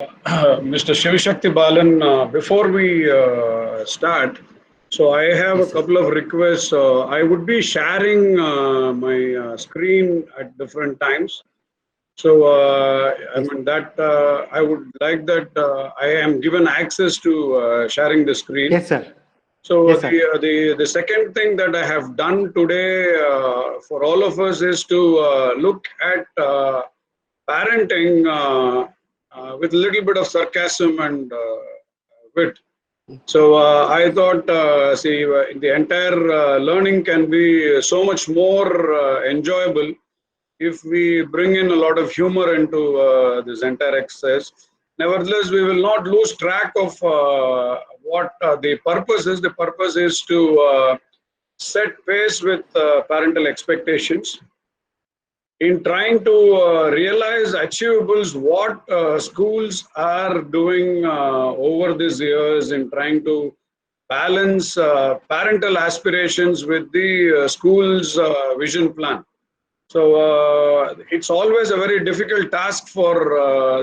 Mr. Shivashakti Balan, before we start, so I have a Yes, sir. couple of requests. I would be sharing my screen at different times. So, I Yes, mean that I would like that I am given access to sharing the screen. yes, sir. So Yes, sir. the second thing that I have done today for all of us is to look at parenting with a little bit of sarcasm and wit. So I thought, see, the entire learning can be so much more enjoyable if we bring in a lot of humor into this entire exercise. Nevertheless, we will not lose track of what the purpose is. The purpose is to set pace with parental expectations in trying to realize achievables what schools are doing over these years in trying to balance parental aspirations with the school's vision plan. So it's always a very difficult task for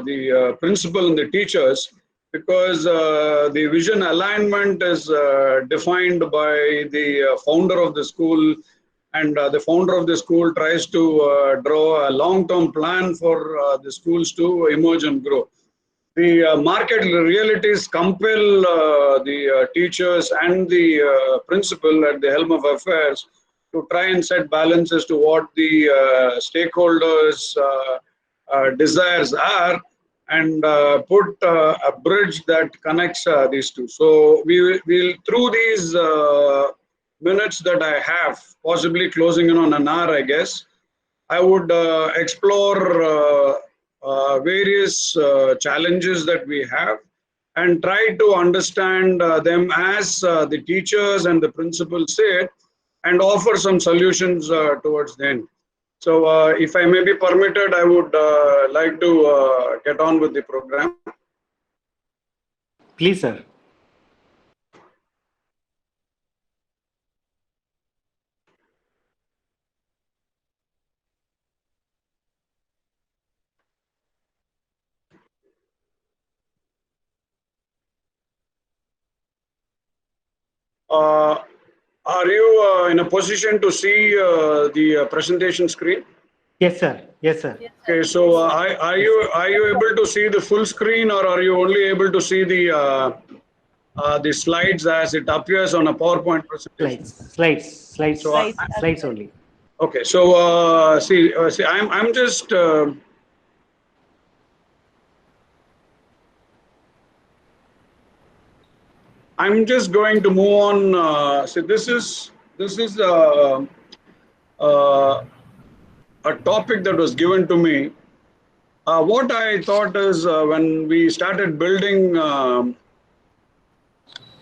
the principal and the teachers because the vision alignment is defined by the founder of the school, and the founder of the school tries to draw a long-term plan for the schools to emerge and grow. The market realities compel the teachers and the principal at the helm of affairs to try and set balances to what the stakeholders' desires are and put a bridge that connects these two. So will through these minutes that I have, possibly closing in on an hour, I guess, I would explore various challenges that we have and try to understand them as the teachers and the principals say it, and offer some solutions towards the end. So, if I may be permitted, I would like to get on with the program. Please, sir. Uh, are you in a position to see the presentation screen? Yes, sir. Yes, sir. Okay, so are you able to see the full screen, or are you only able to see the slides as it appears on a PowerPoint presentation? So Slides only. okay, so see, I'm just going to move on. See, this is uh, a topic that was given to me. What I thought is when we started building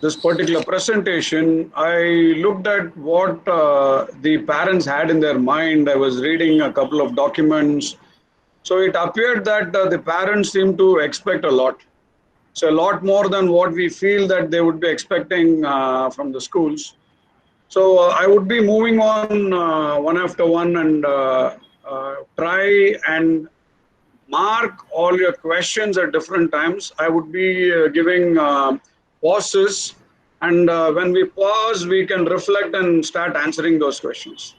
this particular presentation, I looked at what the parents had in their mind. I was reading a couple of documents. So it appeared that the parents seem to expect a lot. So a lot more than what we feel that they would be expecting from the schools. So I would be moving on one after one and try and mark all your questions at different times. I would be giving pauses, and when we pause, we can reflect and start answering those questions.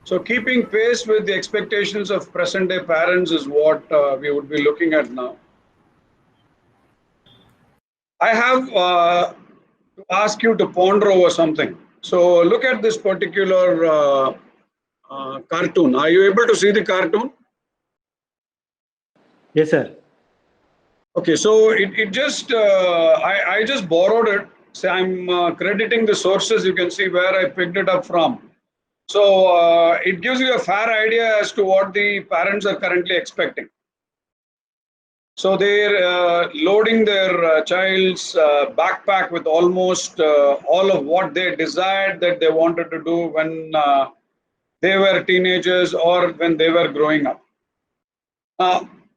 So keeping pace with the expectations of present-day parents is what we would be looking at now. I have to ask you to ponder over something. So look at this particular cartoon. Are you able to see the cartoon? Yes, sir. Okay, so it just I just borrowed it. So I'm crediting the sources. You can see where I picked it up from. So it gives you a fair idea as to what the parents are currently expecting. So they're loading their child's backpack with almost all of what they desired that they wanted to do when they were teenagers or when they were growing up.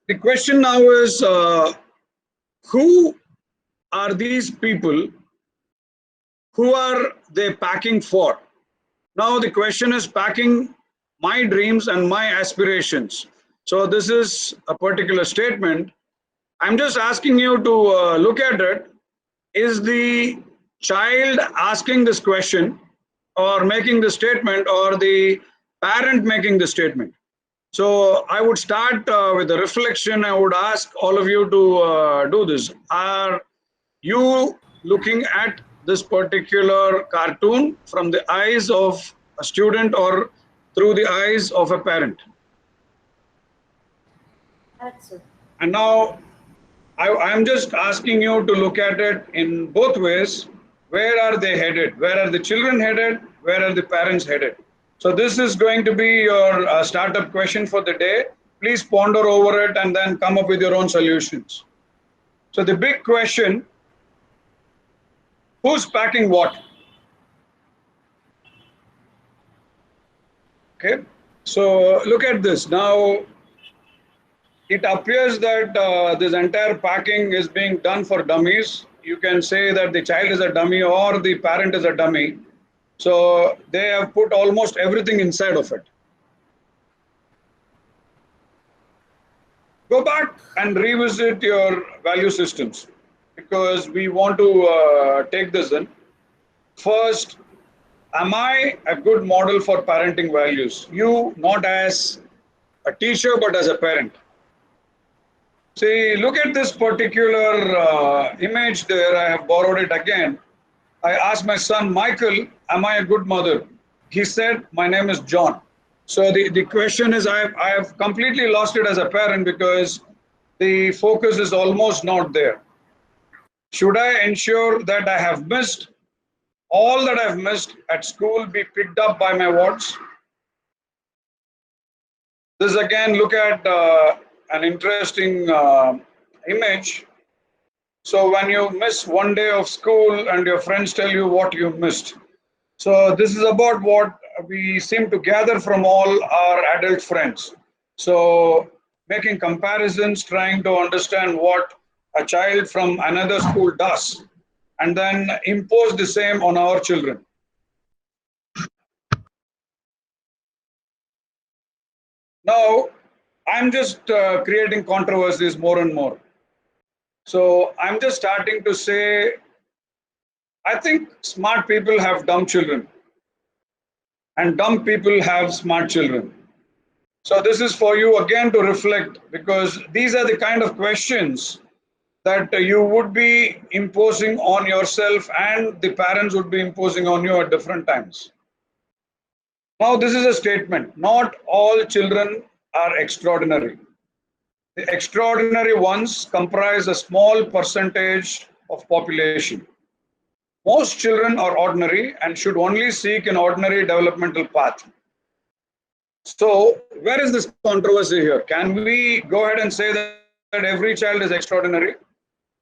The question now is, who are these people? Who are they packing for? Now the question is packing my dreams and my aspirations. So this is a particular statement. I'm just asking you to look at it. Is the child asking this question or making the statement, or the parent making the statement? So I would start with a reflection. I would ask all of you to do this. Are you looking at this particular cartoon from the eyes of a student or through the eyes of a parent? That's it. And now I'm just asking you to look at it in both ways. Where are they headed? Where are the children headed? Where are the parents headed? So this is going to be your startup question for the day. Please ponder over it and then come up with your own solutions. So the big question, who's packing what? Okay, so look at this. Now, it appears that this entire packing is being done for dummies. You can say that the child is a dummy or the parent is a dummy. So they have put almost everything inside of it. Go back and revisit your value systems, because we want to take this in. First, am I a good model for parenting values? You, not as a teacher, but as a parent. See, look at this particular image there. I have borrowed it again. I asked my son, Michael, am I a good mother? He said, my name is John. So the question is, I have completely lost it as a parent, because the focus is almost not there. Should I ensure that I have missed all that I've missed at school be picked up by my wards? This again, look at an interesting image. So when you miss one day of school and your friends tell you what you missed. So this is about what we seem to gather from all our adult friends. So making comparisons, trying to understand what a child from another school does, and then impose the same on our children. Now, I'm just creating controversies more and more. So I'm just starting to say, I think smart people have dumb children, and dumb people have smart children. So this is for you again to reflect, because these are the kind of questions that you would be imposing on yourself and the parents would be imposing on you at different times. Now, this is a statement. Not all children are extraordinary. The extraordinary ones comprise a small percentage of population. Most children are ordinary and should only seek an ordinary developmental path. So, where is this controversy here? Can we go ahead and say that every child is extraordinary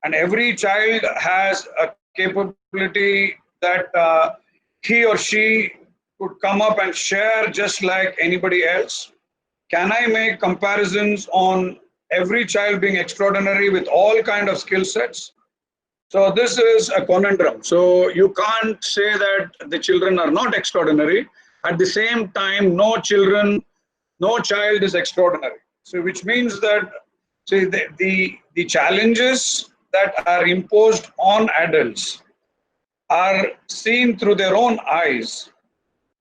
and every child has a capability that he or she could come up and share just like anybody else? Can I make comparisons on every child being extraordinary with all kind of skill sets? So this is a conundrum. So you can't say that the children are not extraordinary. At the same time, no child is extraordinary. So which means that, see, the challenges that are imposed on adults are seen through their own eyes.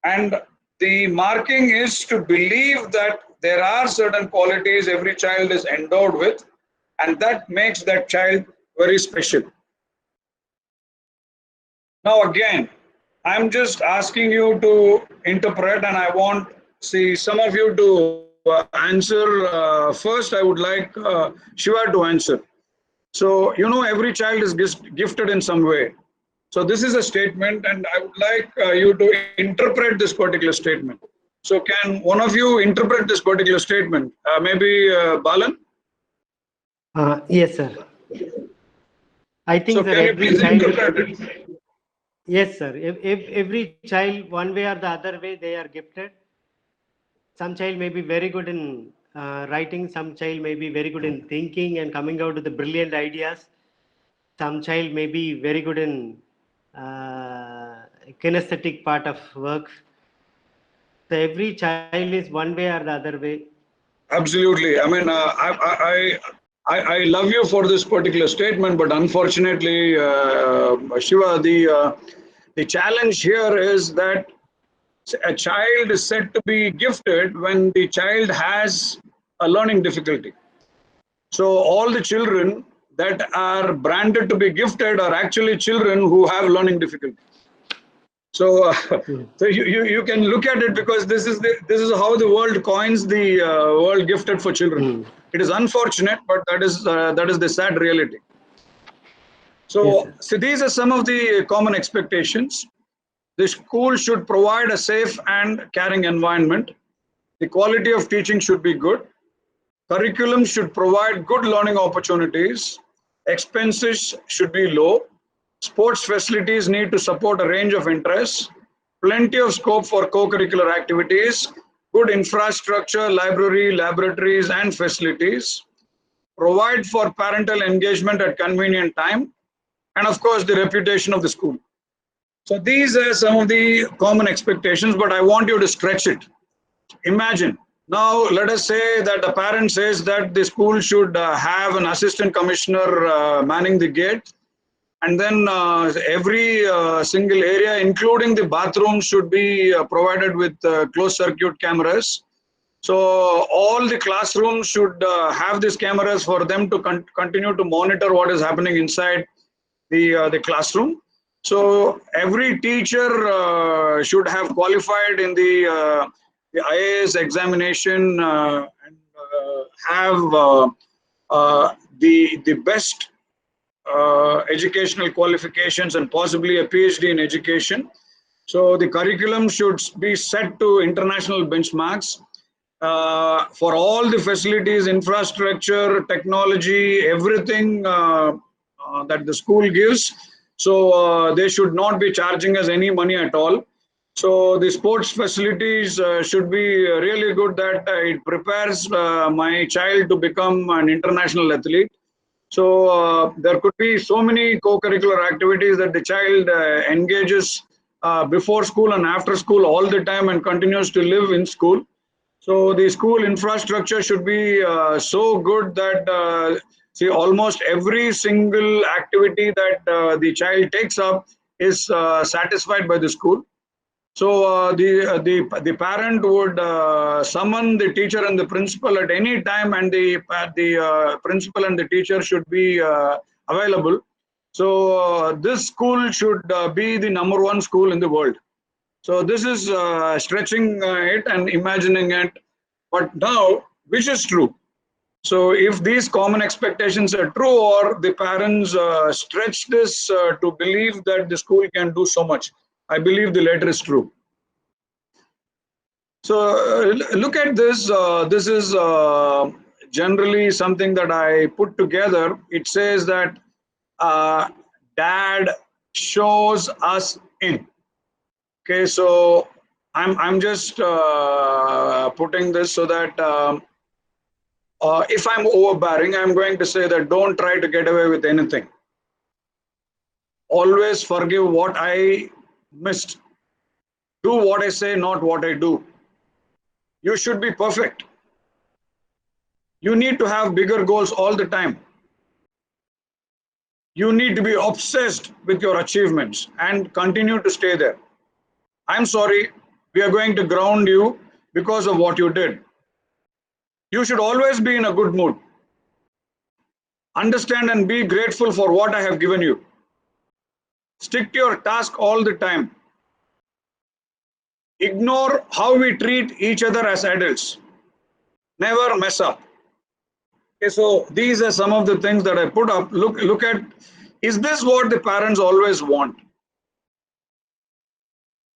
And the marking is to believe that there are certain qualities every child is endowed with, and that makes that child very special. Now again, I'm just asking you to interpret, and I want some of you to answer. First, I would like Shiva to answer. So every child is gifted in some way. So this is a statement, and I would like you to interpret this particular statement. So can one of you interpret this particular statement? Maybe Balan? Yes, sir. I think So that can you every please child. interpret it? Yes, sir. If every child, one way or the other way, they are gifted. Some child may be very good in writing. Some child may be very good in thinking and coming out with the brilliant ideas. Some child may be very good in kinesthetic part of work. So every child is one way or the other way. Absolutely. I mean, I love you for this particular statement, but unfortunately, Shiva, the challenge here is that a child is said to be gifted when the child has a learning difficulty. So all the children that are branded to be gifted are actually children who have learning difficulty. So, so you can look at it, because this is how the world coins the world gifted for children. It is unfortunate, but that is the sad reality. Yes, So, sir. so these are some of the common expectations. The school should provide a safe and caring environment. The quality of teaching should be good. Curriculum should provide good learning opportunities. Expenses should be low. Sports facilities need to support a range of interests. Plenty of scope for co-curricular activities. Good infrastructure, library, laboratories, and facilities. Provide for parental engagement at convenient time. And of course, the reputation of the school. So these are some of the common expectations, but I want you to stretch it. Imagine, now let us say that a parent says that the school should have an assistant commissioner manning the gate, and then every single area, including the bathroom, should be provided with closed circuit cameras. So all the classrooms should have these cameras for them to continue to monitor what is happening inside the classroom. So every teacher should have qualified in the IAS examination, and have the best educational qualifications and possibly a PhD in education. So the curriculum should be set to international benchmarks. For all the facilities, infrastructure, technology, everything that the school gives. So they should not be charging us any money at all. So the sports facilities should be really good, that it prepares my child to become an international athlete. So there could be so many co-curricular activities that the child engages before school and after school all the time, and continues to live in school. So the school infrastructure should be so good that see, almost every single activity that the child takes up is satisfied by the school. So the parent would summon the teacher and the principal at any time, and the principal and the teacher should be available. So this school should be the number one school in the world. So this is stretching it and imagining it, but now which is true? So if these common expectations are true, or the parents stretch this to believe that the school can do so much, I believe the latter is true. So look at this. This is generally something that I put together. It says that uh, dad shows us in. Okay, so I'm just putting this so that if I'm overbearing, I'm going to say that don't try to get away with anything. Always forgive what I missed. Do what I say, not what I do. You should be perfect. You need to have bigger goals all the time. You need to be obsessed with your achievements and continue to stay there. I'm sorry, we are going to ground you because of what you did. You should always be in a good mood. Understand and be grateful for what I have given you. Stick to your task all the time. Ignore how we treat each other as adults. Never mess up. Okay, so these are some of the things that I put up. Look at, is this what the parents always want?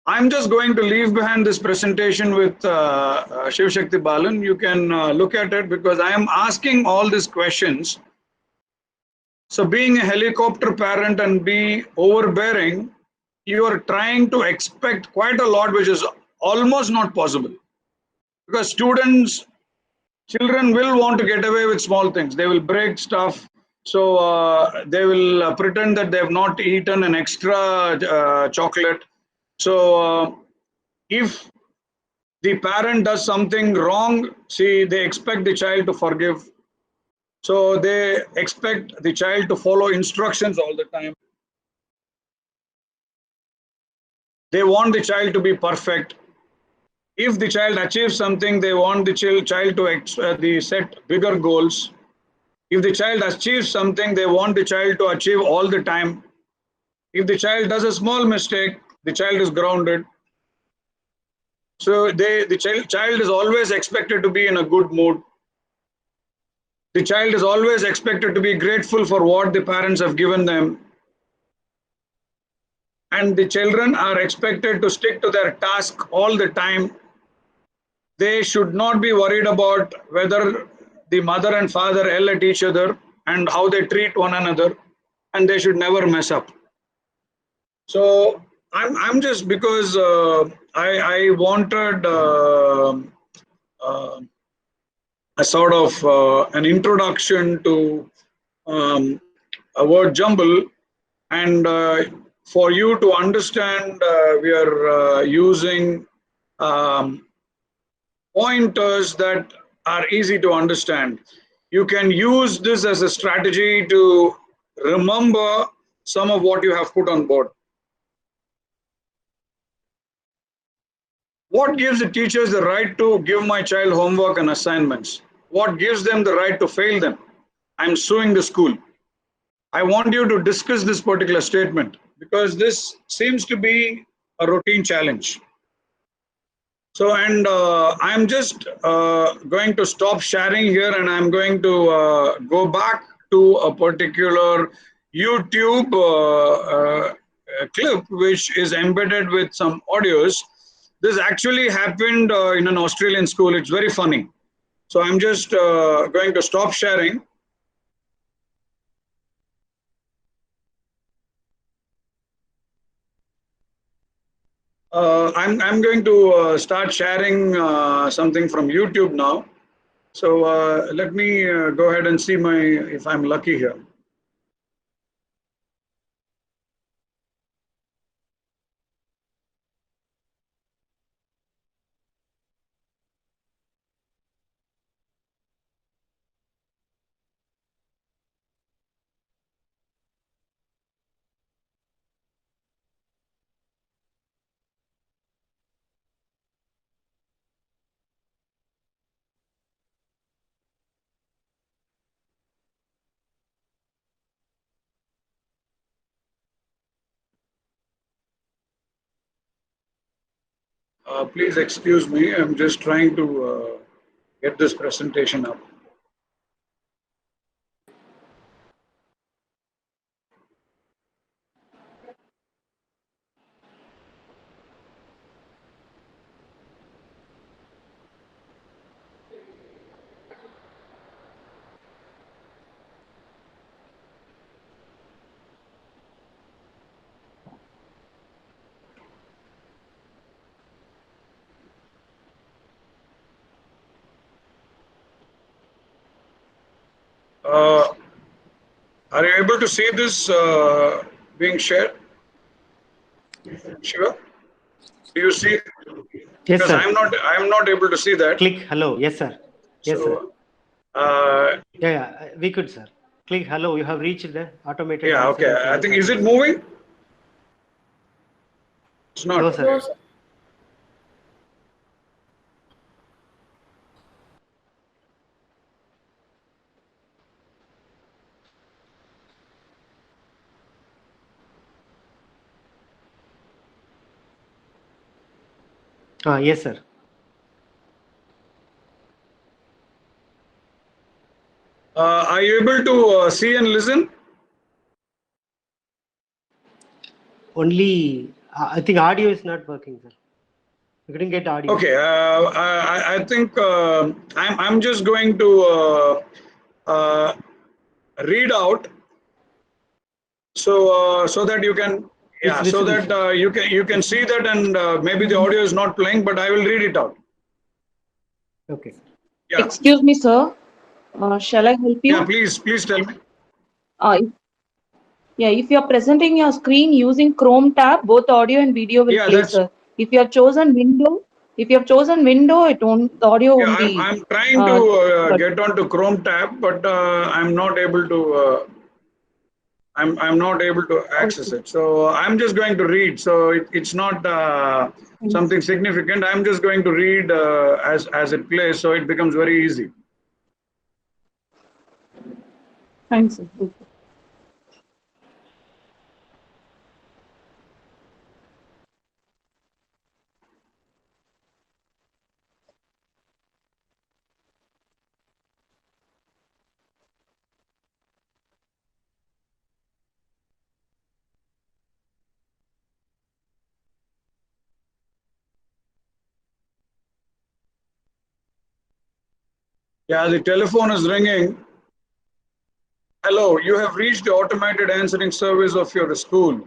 I'm just going to leave behind this presentation with Shiv Shakti Balan. You can look at it, because I am asking all these questions. So being a helicopter parent and be overbearing, you are trying to expect quite a lot, which is almost not possible. Because children will want to get away with small things. They will break stuff. So they will pretend that they have not eaten an extra chocolate. So if the parent does something wrong, see, they expect the child to forgive. So they expect the child to follow instructions all the time. They want the child to be perfect. If the child achieves something, they want the child to set bigger goals. If the child achieves something, they want the child to achieve all the time. If the child does a small mistake, the child is grounded. So the child is always expected to be in a good mood. The child is always expected to be grateful for what the parents have given them. And the children are expected to stick to their task all the time. They should not be worried about whether the mother and father yell at each other and how they treat one another, and they should never mess up. So I'm just because I wanted uh, a sort of an introduction to a word jumble, and for you to understand, we are using um, pointers that are easy to understand. You can use this as a strategy to remember some of what you have put on board. What gives the teachers the right to give my child homework and assignments? What gives them the right to fail them? I'm suing the school. I want you to discuss this particular statement because this seems to be a routine challenge. So, and I'm just going to stop sharing here, and I'm going to go back to a particular YouTube clip which is embedded with some audios. This actually happened in an Australian school. It's very funny. So I'm just going to stop sharing. I'm going to start sharing something from YouTube now. So let me go ahead and see if I'm lucky here. Please excuse me. I'm just trying to get this presentation up. Are you able to see this being shared? Shiva, do you see? Yes, Because sir. I'm not able to see that. Click hello. Yes, sir. Yes, sir. Yeah, we could, sir. Click hello. You have reached the automated Yeah, answer. okay. I think, is it moving? It's not. No, sir. Yes, sir. Are you able to see and listen? Only, I think audio is not working, sir. We couldn't get audio. Okay, I think I'm just going to read out so that you can so that you can see that, and maybe the audio is not playing, but I will read it out. Okay. Yeah. Excuse me, sir. Shall I help you? Yeah, please tell me. Yeah, if you are presenting your screen using Chrome tab, both audio and video will play, sir. If you have chosen window, If you have chosen window, it won't, the audio Yeah, won't be. I'm trying to But get onto Chrome tab, but I'm not able to. I'm not able to access okay. it. So I'm just going to read. So it's not Thanks. something significant. I'm just going to read as it plays, so it becomes very easy. Thanks, sir. Yeah, the telephone is ringing. Hello, you have reached the automated answering service of your school.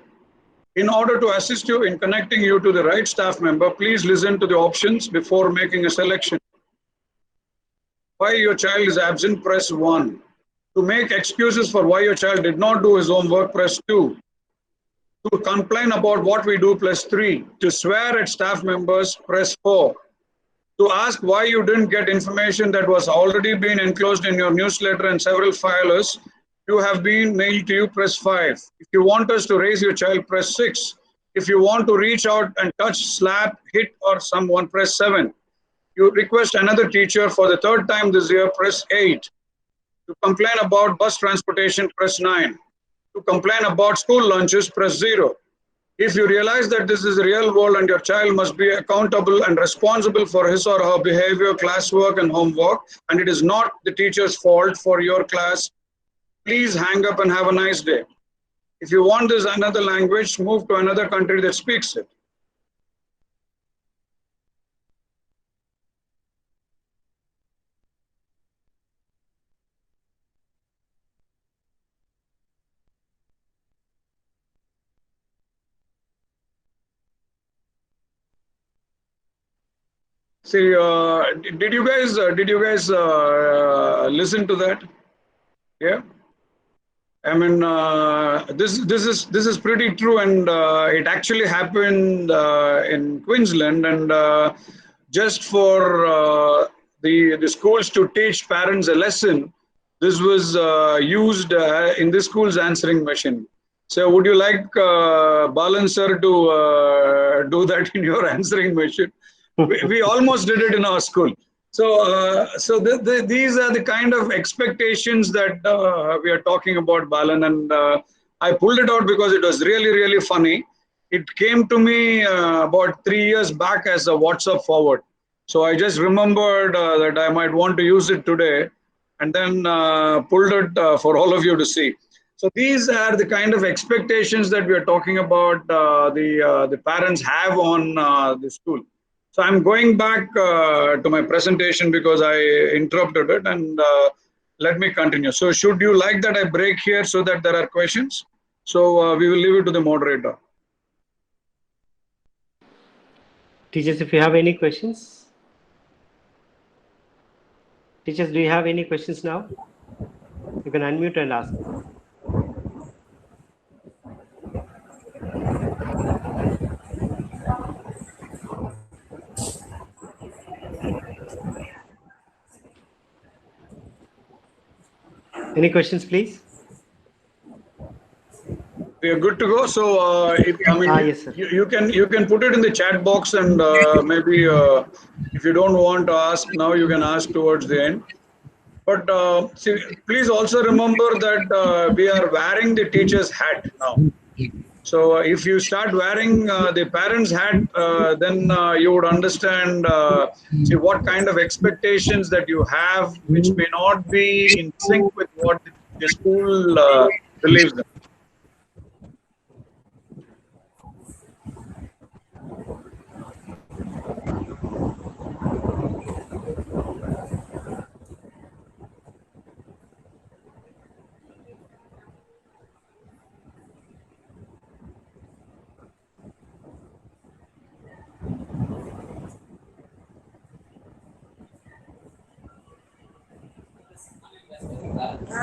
In order to assist you in connecting you to the right staff member, please listen to the options before making a selection. Why your child is absent, press 1. To make excuses for why your child did not do his homework, press 2. To complain about what we do, press 3. To swear at staff members, press 4. To ask why you didn't get information that was already been enclosed in your newsletter and several filers you have been mailed to you, press 5. If you want us to raise your child, press 6. If you want to reach out and touch, slap, hit or someone, press 7. You request another teacher for the third time this year, press 8. To complain about bus transportation, press 9. To complain about school lunches, press 0. If you realize that this is the real world and your child must be accountable and responsible for his or her behavior, classwork, and homework, and it is not the teacher's fault for your class, please hang up and have a nice day. If you want this another language, move to another country that speaks it. See, did you guys listen to that? Yeah. I mean, this is pretty true, and it actually happened in Queensland. And just for the schools to teach parents a lesson, this was used in the school's answering machine. So, would you like Balan sir to do that in your answering machine? We almost did it in our school. So these are the kind of expectations that we are talking about, Balan, and I pulled it out because it was really, really funny. It came to me about 3 years back as a WhatsApp forward. So I just remembered that I might want to use it today, and then pulled it for all of you to see. So these are the kind of expectations that we are talking about. The parents have on the school. So I'm going back to my presentation because I interrupted it, and let me continue. So should you like that I break here so that there are questions? So we will leave it to the moderator. Teachers, if you have any questions. Teachers, do you have any questions now? You can unmute and ask. Any questions, please? We are good to go. So Yes, sir. you can put it in the chat box, and maybe if you don't want to ask now, you can ask towards the end. But see, please also remember that we are wearing the teacher's hat now. So if you start wearing the parents' hat, then you would understand see what kind of expectations that you have, which may not be in sync with what the school believes in.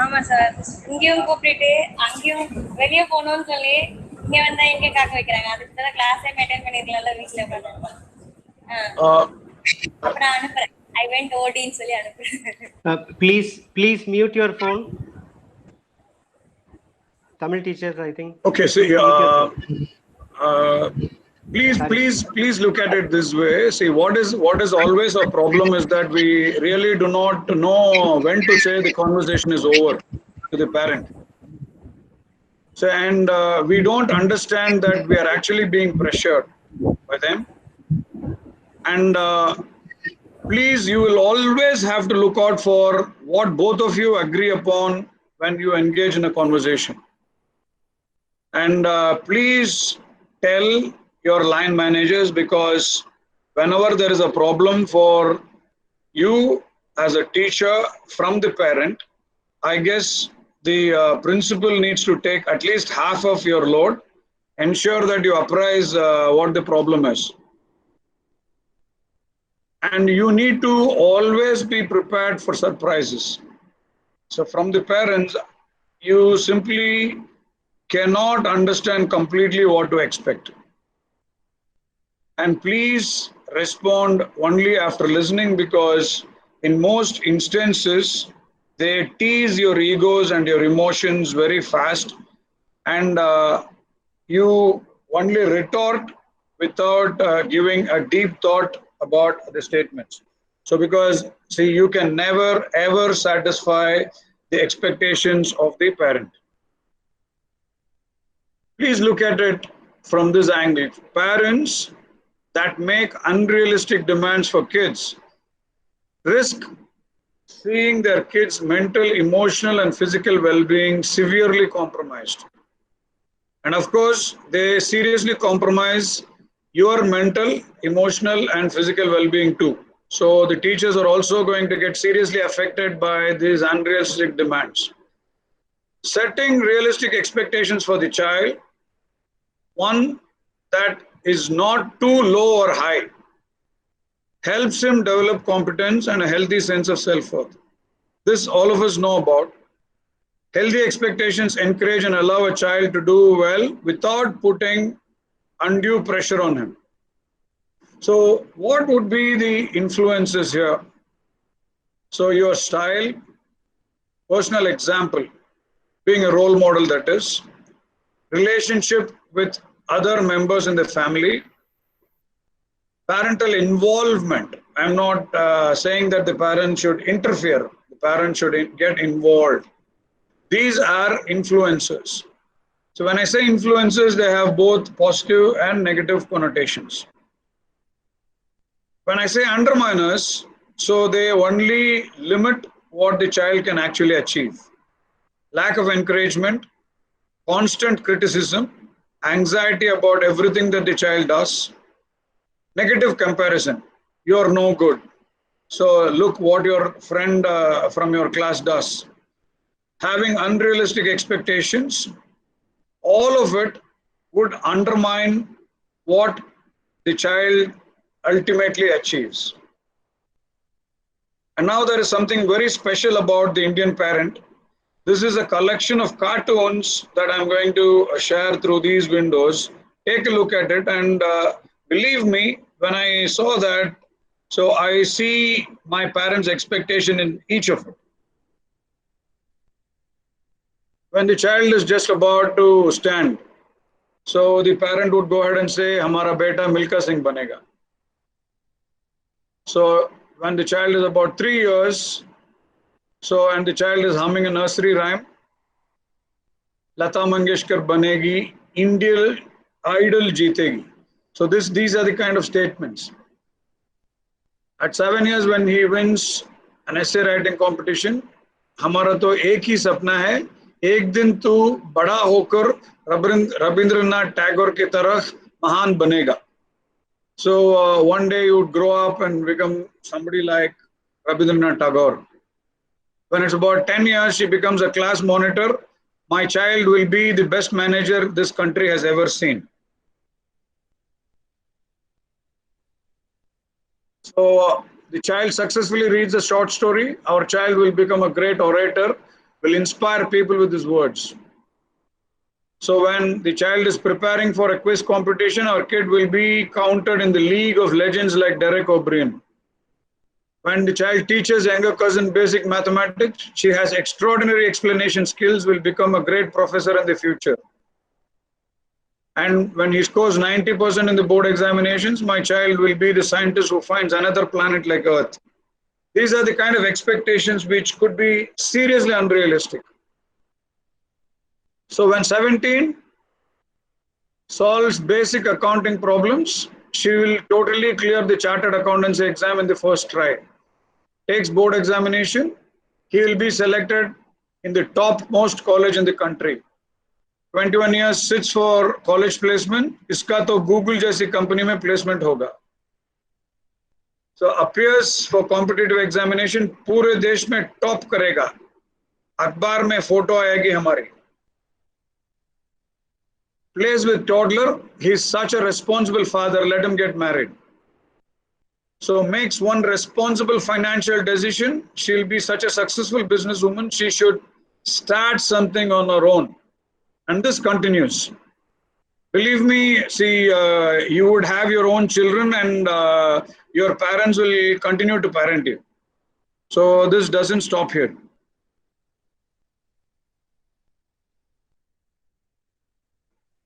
ஆமா sir, இங்கேயும் கூப்பிட்டு அங்கேயும் வெளியே போகணும்னு சொல்லி இங்க வந்தா எங்க காக்க வைக்கிறாங்க. அதுக்கு தான் கிளாஸே மெயின்டைன் பண்ணிருக்கலாம்ல வீட்டுல உட்காந்து. அப்புறம் அனுப்புறேன். I went ODன்னு சொல்லி அனுப்புறேன். Please mute your phone. Tamil teachers, I think. Okay, so Please mute your phone. please look at it this way. See, what is always a problem is that we really do not know when to say the conversation is over to the parent. So, and we don't understand that we are actually being pressured by them. And please, you will always have to look out for what both of you agree upon when you engage in a conversation. And please tell your line managers, because whenever there is a problem for you as a teacher from the parent, I guess the principal needs to take at least half of your load. Ensure that you apprise what the problem is. And you need to always be prepared for surprises. So from the parents, you simply cannot understand completely what to expect. And please respond only after listening, because in most instances, they tease your egos and your emotions very fast, and you only retort without giving a deep thought about the statements. So because, see, you can never ever satisfy the expectations of the parent. Please look at it from this angle. Parents that make unrealistic demands for kids risk seeing their kids' mental, emotional, and physical well-being severely compromised. And of course, they seriously compromise your mental, emotional, and physical well-being too. So the teachers are also going to get seriously affected by these unrealistic demands. Setting realistic expectations for the child, one that is not too low or high, helps him develop competence and a healthy sense of self-worth. This all of us know about. Healthy expectations encourage and allow a child to do well without putting undue pressure on him. So what would be the influences here? So your style, personal example, being a role model, that is, relationship with other members in the family, parental involvement. I'm not saying that the parent should interfere. The parent should get involved. These are influences. So when I say influences, they have both positive and negative connotations. When I say underminers, so they only limit what the child can actually achieve. Lack of encouragement, constant criticism, anxiety about everything that the child does, negative comparison. You're no good. So look what your friend from your class does. Having unrealistic expectations, all of it would undermine what the child ultimately achieves. And now there is something very special about the Indian parent. This is a collection of cartoons that I'm going to share through these windows. Take a look at it, and believe me, when I saw that, so I see my parents' expectation in each of it. When the child is just about to stand, so the parent would go ahead and say, "Hamara beta Milka Singh banega." So when the child is about 3 years, so and the child is humming a nursery rhyme, Lata Mangeshkar banegi, Indian Idol jeetegi. So these are the kind of statements. At 7 years, when he wins an essay writing competition, हमारा तो एक ही सपना है, एक दिन तू बड़ा होकर रविंद्रनाथ टैगोर की तरह महान बनेगा. So one day you would grow up and become somebody like Rabindranath Tagore. When it's about 10 years, she becomes a class monitor. My child will be the best manager this country has ever seen. So the child successfully reads a short story. Our child will become a great orator, will inspire people with his words. So when the child is preparing for a quiz competition, our kid will be counted in the league of legends like Derek O'Brien. When the child teaches younger cousin basic mathematics, she has extraordinary explanation skills, will become a great professor in the future. And when he scores 90% in the board examinations, my child will be the scientist who finds another planet like Earth. These are the kind of expectations which could be seriously unrealistic. So when 17 solves basic accounting problems, she will totally clear the chartered accountancy exam in the first try. Takes board examination, he will be selected in the topmost college in the country. 21 years sits for college placement, इसका तो Google जैसी company में placement होगा. So appears for competitive examination, पूरे देश में top करेगा. अखबार में फोटो आएगी हमारी. Plays with toddler, he's such a responsible father, let him get married. So makes one responsible financial decision, she'll be such a successful businesswoman, she should start something on her own. And this continues. Believe me, see, you would have your own children and your parents will continue to parent you. So this doesn't stop here.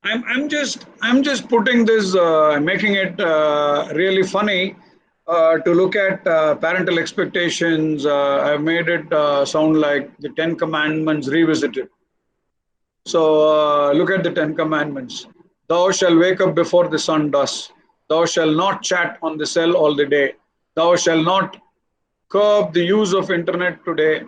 I'm just putting this, making it really funny to look at parental expectations. I've made it sound like the 10 Commandments revisited. So look at the 10 Commandments. Thou shalt wake up before the sun does. Thou shalt not chat on the cell all the day. Thou shalt not curb the use of internet today.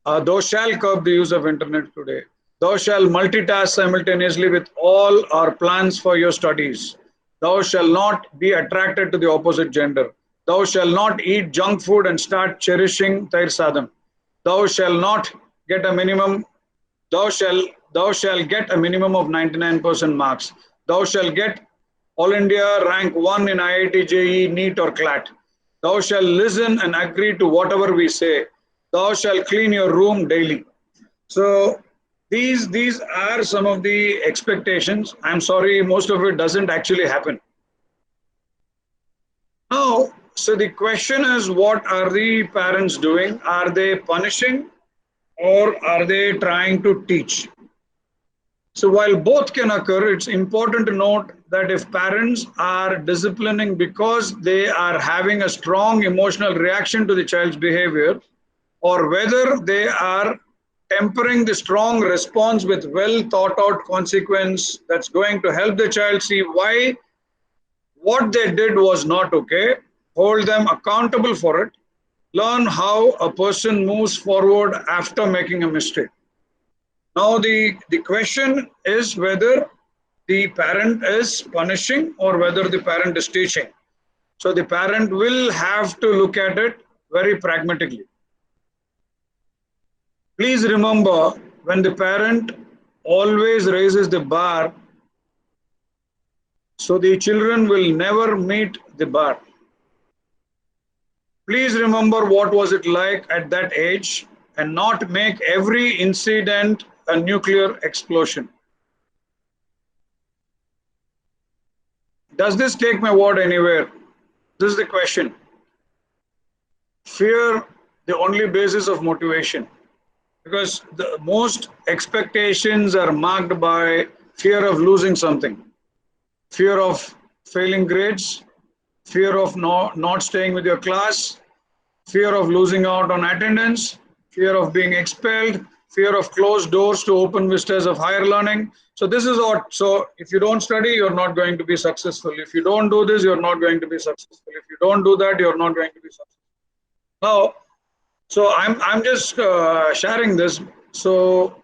Thou shalt curb the use of internet today. Thou shalt multitask simultaneously with all our plans for your studies. Thou shalt not be attracted to the opposite gender. Thou shalt not eat junk food and start cherishing tair sadam. Thou shalt not get a minimum. Thou shalt get a minimum of 99% marks. Thou shalt get All India rank 1 in IIT, JEE, NEET or CLAT. Thou shalt listen and agree to whatever we say. Thou shalt clean your room daily. So these are some of the expectations. I'm sorry, most of it doesn't actually happen. Now, so the question is, what are the parents doing? Are they punishing or are they trying to teach? So while both can occur, it's important to note that if parents are disciplining because they are having a strong emotional reaction to the child's behavior, or whether they are tempering the strong response with well thought out consequence that's going to help the child see why what they did was not okay, hold them accountable for it, learn how a person moves forward after making a mistake. Now the question is whether the parent is punishing or whether the parent is teaching. So the parent will have to look at it very pragmatically. Please remember, when the parent always raises the bar, so the children will never meet the bar. Please remember what was it like at that age and not make every incident a nuclear explosion. Does this take my word anywhere? This is the question. Fear, the only basis of motivation. Because the most expectations are marked by fear of losing something, fear of failing grades, fear of not staying with your class, fear of losing out on attendance, fear of being expelled, fear of closed doors to open vistas of higher learning. So this is what, so if you don't study, you're not going to be successful. If you don't do this, you're not going to be successful. If you don't do that, you're not going to be successful. Now, so I'm just sharing this. So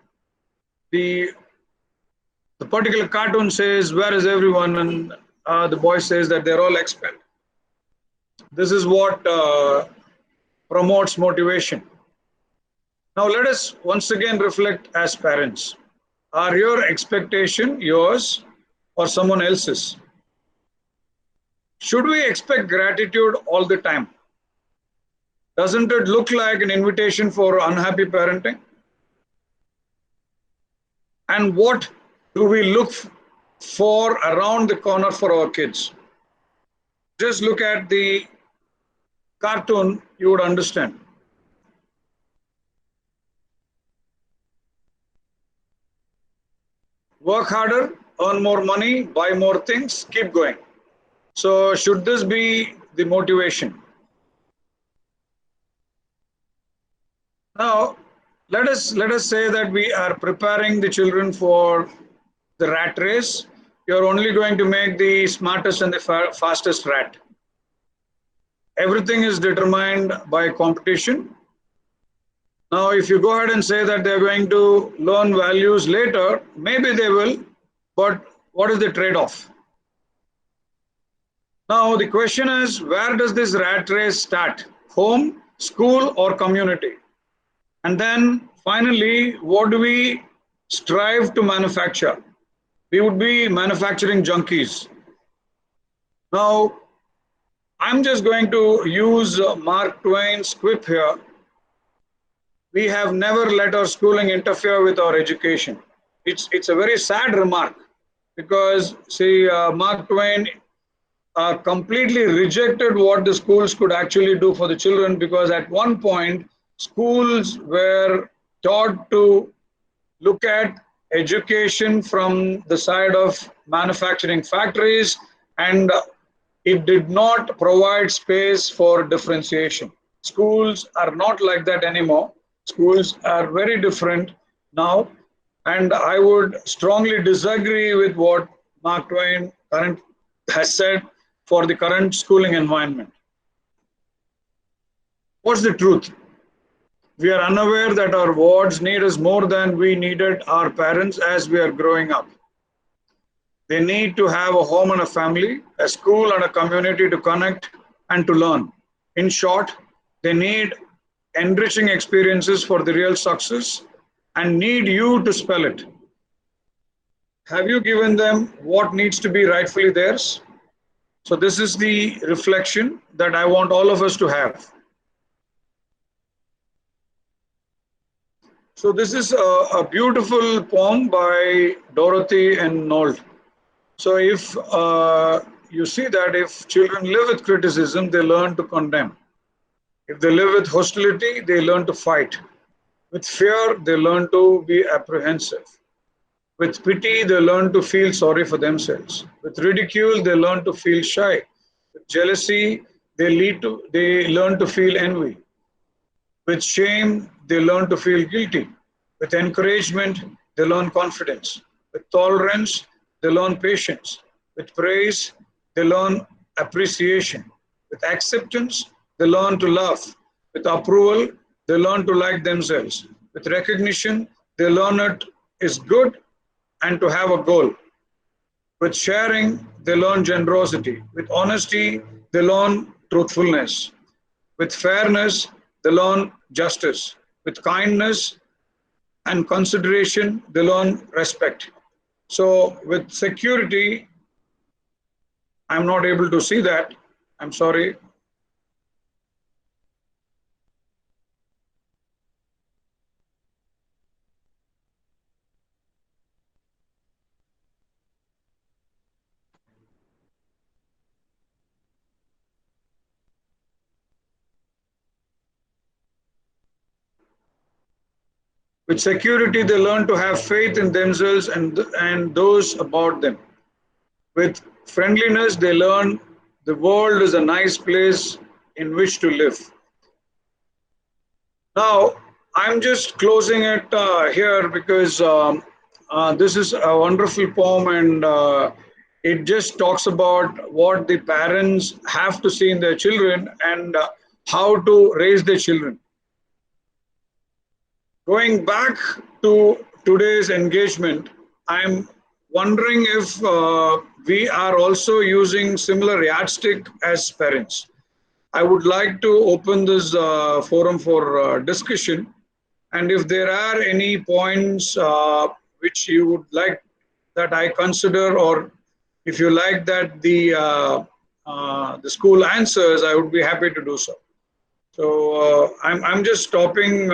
the particular cartoon says, where is everyone? And the boy says that they're all expelled. This is what promotes motivation. Now let us once again reflect as parents. Are your expectation yours or someone else's? Should we expect gratitude all the time? Doesn't it look like an invitation for unhappy parenting? And what do we look for around the corner for our kids? Just look at the cartoon, you would understand. Work harder, earn more money, buy more things, keep going. So should this be the motivation? Now, let us say that we are preparing the children for the rat race. You're only going to make the smartest and the fastest rat. Everything is determined by competition. Now, if you go ahead and say that they're going to learn values later, maybe they will, but what is the trade-off? Now, the question is, where does this rat race start? Home, school, or community? And then finally, what do we strive to manufacture? We would be manufacturing junkies. Now, I'm just going to use Mark Twain's quip here. We have never let our schooling interfere with our education. It's a very sad remark because, see, Mark Twain completely rejected what the schools could actually do for the children, because at one point, schools were taught to look at education from the side of manufacturing factories, and it did not provide space for differentiation. Schools are not like that anymore. Schools are very different now, and I would strongly disagree with what Mark Twain has said for the current schooling environment. What's the truth? We are unaware that our wards need us more than we needed our parents as we are growing up. They need to have a home and a family, a school and a community to connect and to learn. In short, they need enriching experiences for the real success and need you to spell it. Have you given them what needs to be rightfully theirs? So this is the reflection that I want all of us to have. So this is a beautiful poem by Dorothy and Nold. So if you see that if children live with criticism, they learn to condemn. If they live with hostility, they learn to fight. With fear, they learn to be apprehensive. With pity, they learn to feel sorry for themselves. With ridicule, they learn to feel shy. With jealousy, they learn to feel envy. With shame, they learn to feel guilty. With encouragement, they learn confidence. With tolerance, they learn patience. With praise, they learn appreciation. With acceptance, they learn to love. With approval, they learn to like themselves. With recognition, they learn it is good and to have a goal. With sharing, they learn generosity. With honesty, they learn truthfulness. With fairness, they learn justice. With kindness and consideration, they learn respect. So with security, I'm not able to see that. I'm sorry. With security, they learn to have faith in themselves and those about them. With friendliness, they learn the world is a nice place in which to live. Now, I'm just closing it here because this is a wonderful poem, and it just talks about what the parents have to see in their children and how to raise their children. Going back to today's engagement, I'm wondering if we are also using similar yardstick as parents. I would like to open this forum for discussion, and if there are any points which you would like that I consider, or if you like that the school answers, I would be happy to do so. So I'm just stopping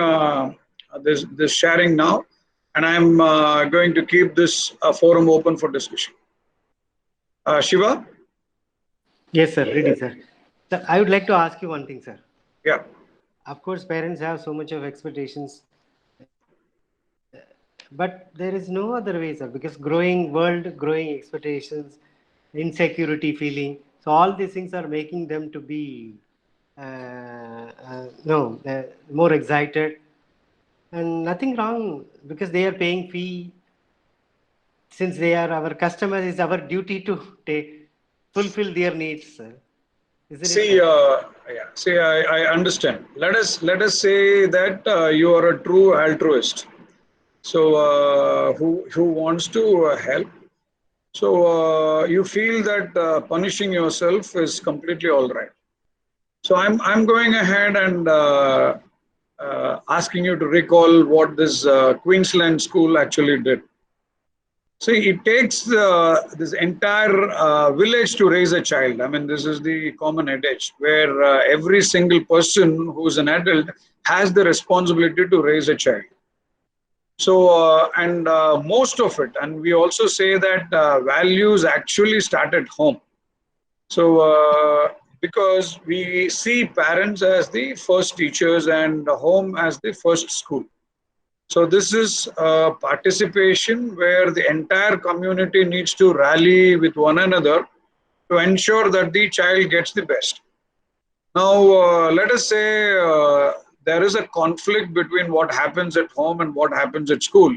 this sharing now. and I'm going to keep this forum open for discussion. Shiva? Yes, sir. Ready, sir. Sir, I would like to ask you one thing, sir. Yeah. Of course, parents have so much of expectations, but there is no other way, sir, because growing world, growing expectations, insecurity feeling, so all these things are making them to be more excited, and nothing wrong because they are paying fee. Since they are our customers, it's our duty to fulfill their needs, sir. Isn't it, See, sir? yeah. See, I understand. Let us say that you are a true altruist. So, who wants to help? So, you feel that punishing yourself is completely all right. So, I'm going ahead and asking you to recall what this Queensland school actually did. See, it takes this entire village to raise a child. I mean, this is the common adage where every single person who's an adult has the responsibility to raise a child. So, and most of it, and we also say that values actually start at home. So, because we see parents as the first teachers and the home as the first school. So this is participation where the entire community needs to rally with one another to ensure that the child gets the best. Now, let us say there is a conflict between what happens at home and what happens at school,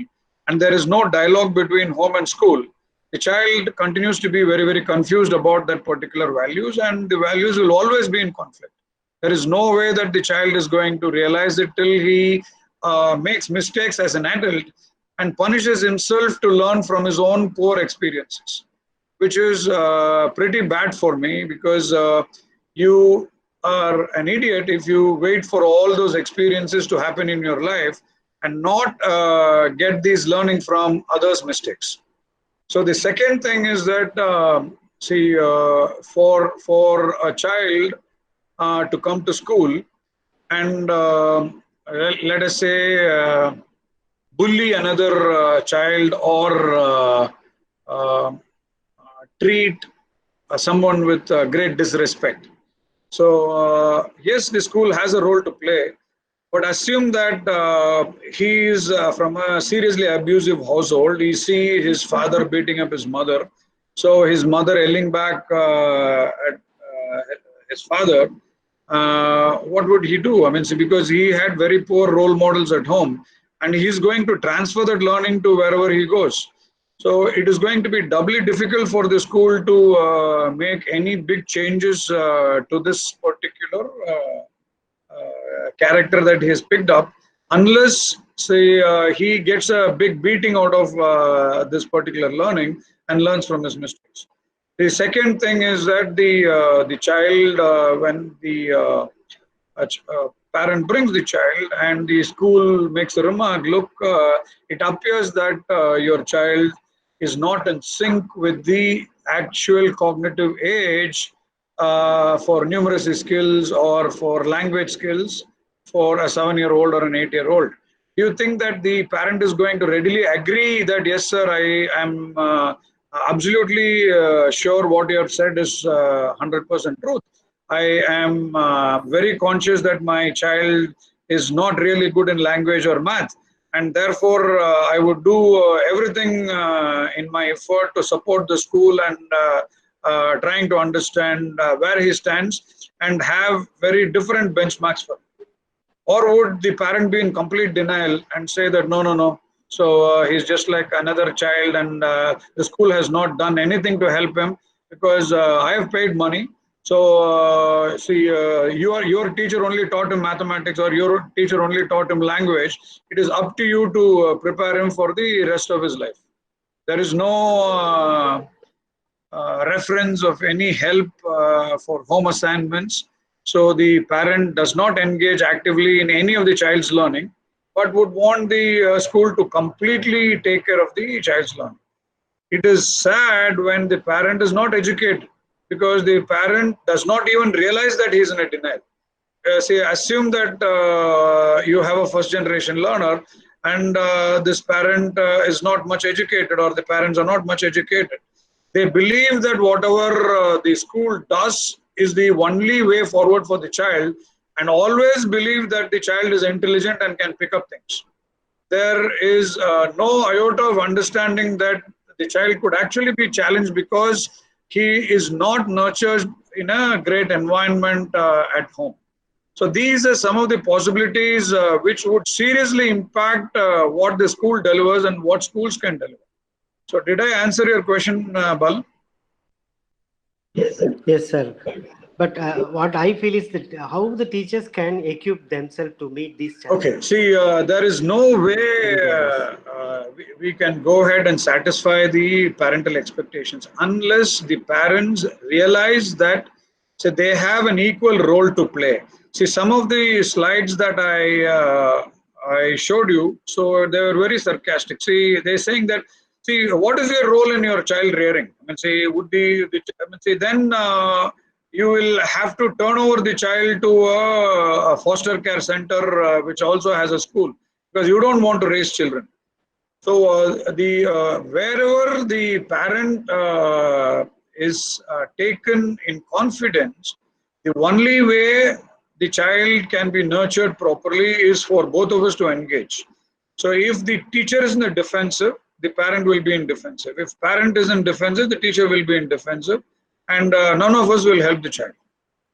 and there is no dialogue between home and school. The child continues to be very, very confused about that particular values, and the values will always be in conflict. There is no way that the child is going to realize it till he makes mistakes as an adult and punishes himself to learn from his own poor experiences, which is pretty bad for me because you are an idiot if you wait for all those experiences to happen in your life and not get these learning from others' mistakes. So the second thing is that see, for a child to come to school and let us say bully another child or treat someone with great disrespect. So yes, the school has a role to play, but assume that he is from a seriously abusive household. You see his father beating up his mother, so his mother yelling back at his father. What would he do? I mean, see, because he had very poor role models at home, and he's going to transfer that learning to wherever he goes. So it is going to be doubly difficult for the school to make any big changes to this particular character that he has picked up, unless say he gets a big beating out of this particular learning and learns from his mistakes. The second thing is that the child when the parent brings the child and the school makes a remark, look, it appears that your child is not in sync with the actual cognitive age for numeracy skills or for language skills for a 7-year-old or an 8-year-old. Do you think that the parent is going to readily agree that, yes, sir, I am absolutely sure what you have said is 100% truth? I am very conscious that my child is not really good in language or math, and therefore I would do everything in my effort to support the school and trying to understand where he stands and have very different benchmarks for him. Or would the parent be in complete denial and say that no, no, no, so he's just like another child and the school has not done anything to help him because I have paid money. So see, your teacher only taught him mathematics or your teacher only taught him language. It is up to you to prepare him for the rest of his life. There is no reference of any help for home assignments. So the parent does not engage actively in any of the child's learning, but would want the school to completely take care of the child's learning. It is sad when the parent is not educated because the parent does not even realize that he is in a denial. Say, assume that you have a first generation learner and this parent is not much educated, or the parents are not much educated. They believe that whatever the school does is the only way forward for the child, and always believe that the child is intelligent and can pick up things. There is no iota of understanding that the child could actually be challenged because he is not nurtured in a great environment at home. So these are some of the possibilities which would seriously impact what the school delivers and what schools can deliver. So did I answer your question, Bal? Yes, sir. But what I feel is that how the teachers can equip themselves to meet these challenges. Okay, see, there is no way we can go ahead and satisfy the parental expectations unless the parents realize that they have an equal role to play. See, some of the slides that I showed you, so they were very sarcastic. See, they're saying that, see, what is your role in your child rearing? I mean, say, would be, I mean, see, then you will have to turn over the child to a foster care center, which also has a school, because you don't want to raise children. So wherever the parent is taken in confidence, the only way the child can be nurtured properly is for both of us to engage. So if the teacher is in the defensive, the parent will be in defensive. If parent is in defensive, the teacher will be in defensive, and none of us will help the child.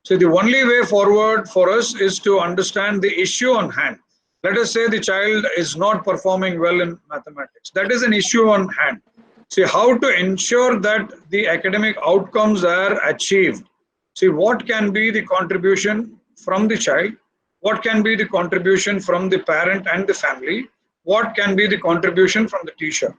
So the only way forward for us is to understand the issue on hand. Let us say the child is not performing well in mathematics. That is an issue on hand. See, how to ensure that the academic outcomes are achieved. See, what can be the contribution from the child? What can be the contribution from the parent and the family? What can be the contribution from the teacher?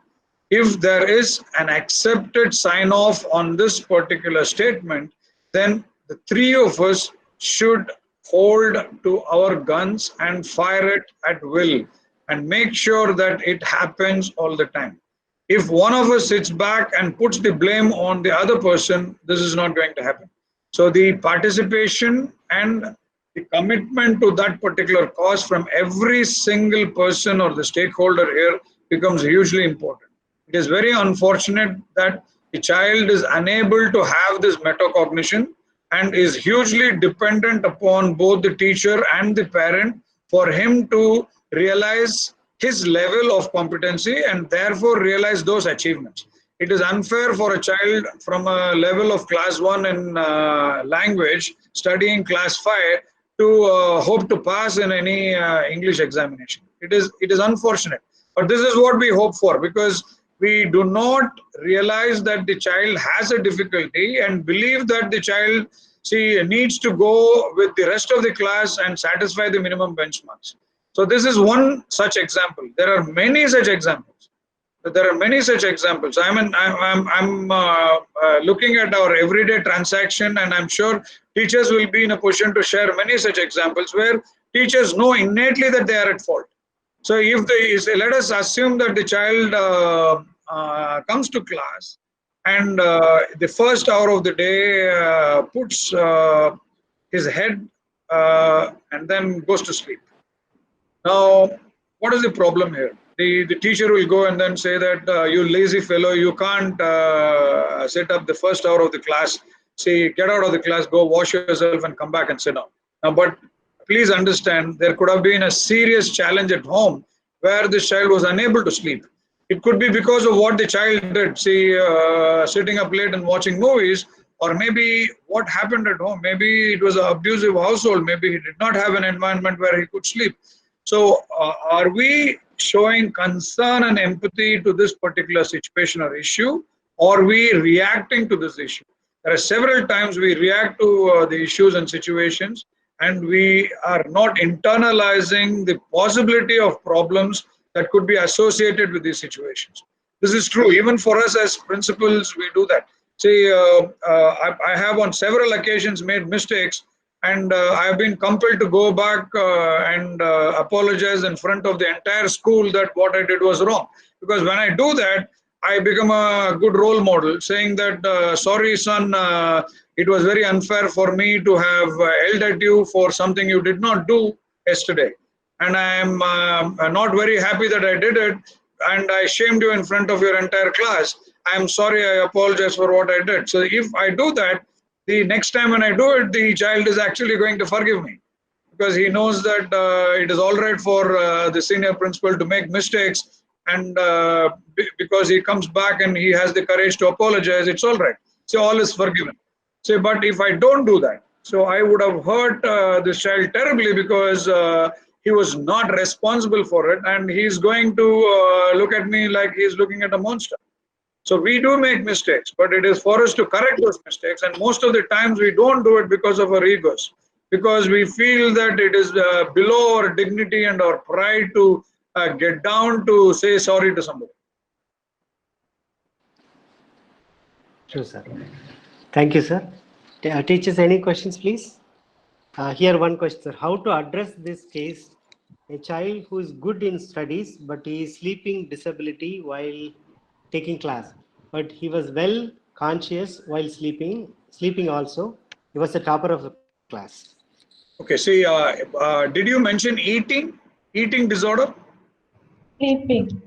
If there is an accepted sign off on this particular statement, then the three of us should hold to our guns and fire it at will and make sure that it happens all the time. If one of us sits back and puts the blame on the other person, this is not going to happen. So the participation and the commitment to that particular cause from every single person or the stakeholder here becomes hugely important. It is very unfortunate that the child is unable to have this metacognition and is hugely dependent upon both the teacher and the parent for him to realize his level of competency and therefore realize those achievements. It is unfair for a child from a level of class 1 in language studying class 5 to hope to pass in any English examination. It is unfortunate, but this is what we hope for, because we do not realize that the child has a difficulty and believe that the child needs to go with the rest of the class and satisfy the minimum benchmarks. So this is one such example. There are many such examples. There are many such examples. I'm looking at our everyday transaction, and I'm sure teachers will be in a position to share many such examples where teachers know innately that they are at fault. So if let us assume that the child comes to class and the first hour of the day puts his head and then goes to sleep. Now, what is the problem here? The teacher will go and then say that you lazy fellow, you can't sit up the first hour of the class. See, get out of the class, go wash yourself and come back and sit down. Now, but please understand, there could have been a serious challenge at home where this child was unable to sleep. It could be because of what the child did, sitting up late and watching movies, or maybe what happened at home. Maybe it was an abusive household. Maybe he did not have an environment where he could sleep. So are we showing concern and empathy to this particular situation or issue, or are we reacting to this issue? There are several times we react to the issues and situations, and we are not internalizing the possibility of problems that could be associated with these situations. This is true. Even for us as principals, we do that. I have on several occasions made mistakes, and I have been compelled to go back and apologize in front of the entire school that what I did was wrong. Because when I do that, I become a good role model, saying that, sorry, son, it was very unfair for me to have yelled at you for something you did not do yesterday. and I am not very happy that I did it, and I shamed you in front of your entire class. I am sorry, I apologize for what I did. So if I do that, the next time when I do it, the child is actually going to forgive me, because he knows that it is all right for the senior principal to make mistakes, and because he comes back and he has the courage to apologize, it's all right. So all is forgiven. So, but if I don't do that, so I would have hurt this child terribly, because he was not responsible for it, and he's going to look at me like he's looking at a monster. So we do make mistakes, but it is for us to correct those mistakes. And most of the times we don't do it because of our egos, because we feel that it is below our dignity and our pride to get down to say sorry to somebody. True, sir. Thank you, sir. Teachers, any questions, please? Here one question, sir. How to address this case? A child who is good in studies, but he is sleeping disability while taking class. But he was well conscious while sleeping also. He was the topper of the class. Okay, see, did you mention eating disorder? Sleeping.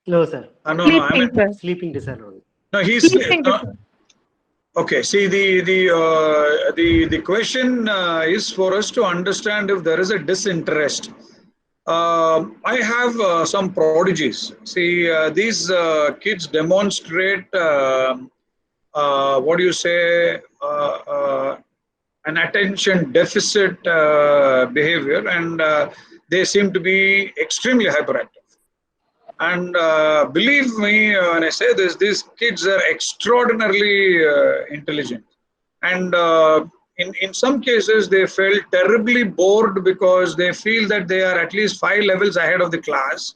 No, sir. No, I Sleeping, mean, sir. Sleeping disorder. no, Sleeping. okay, see, the question is for us to understand if there is a disinterest. I have some prodigies. See, these kids demonstrate what do you say, an attention deficit behavior, and they seem to be extremely hyperactive. And believe me when I say this, these kids are extraordinarily intelligent. And in some cases, they felt terribly bored because they feel that they are at least 5 levels ahead of the class.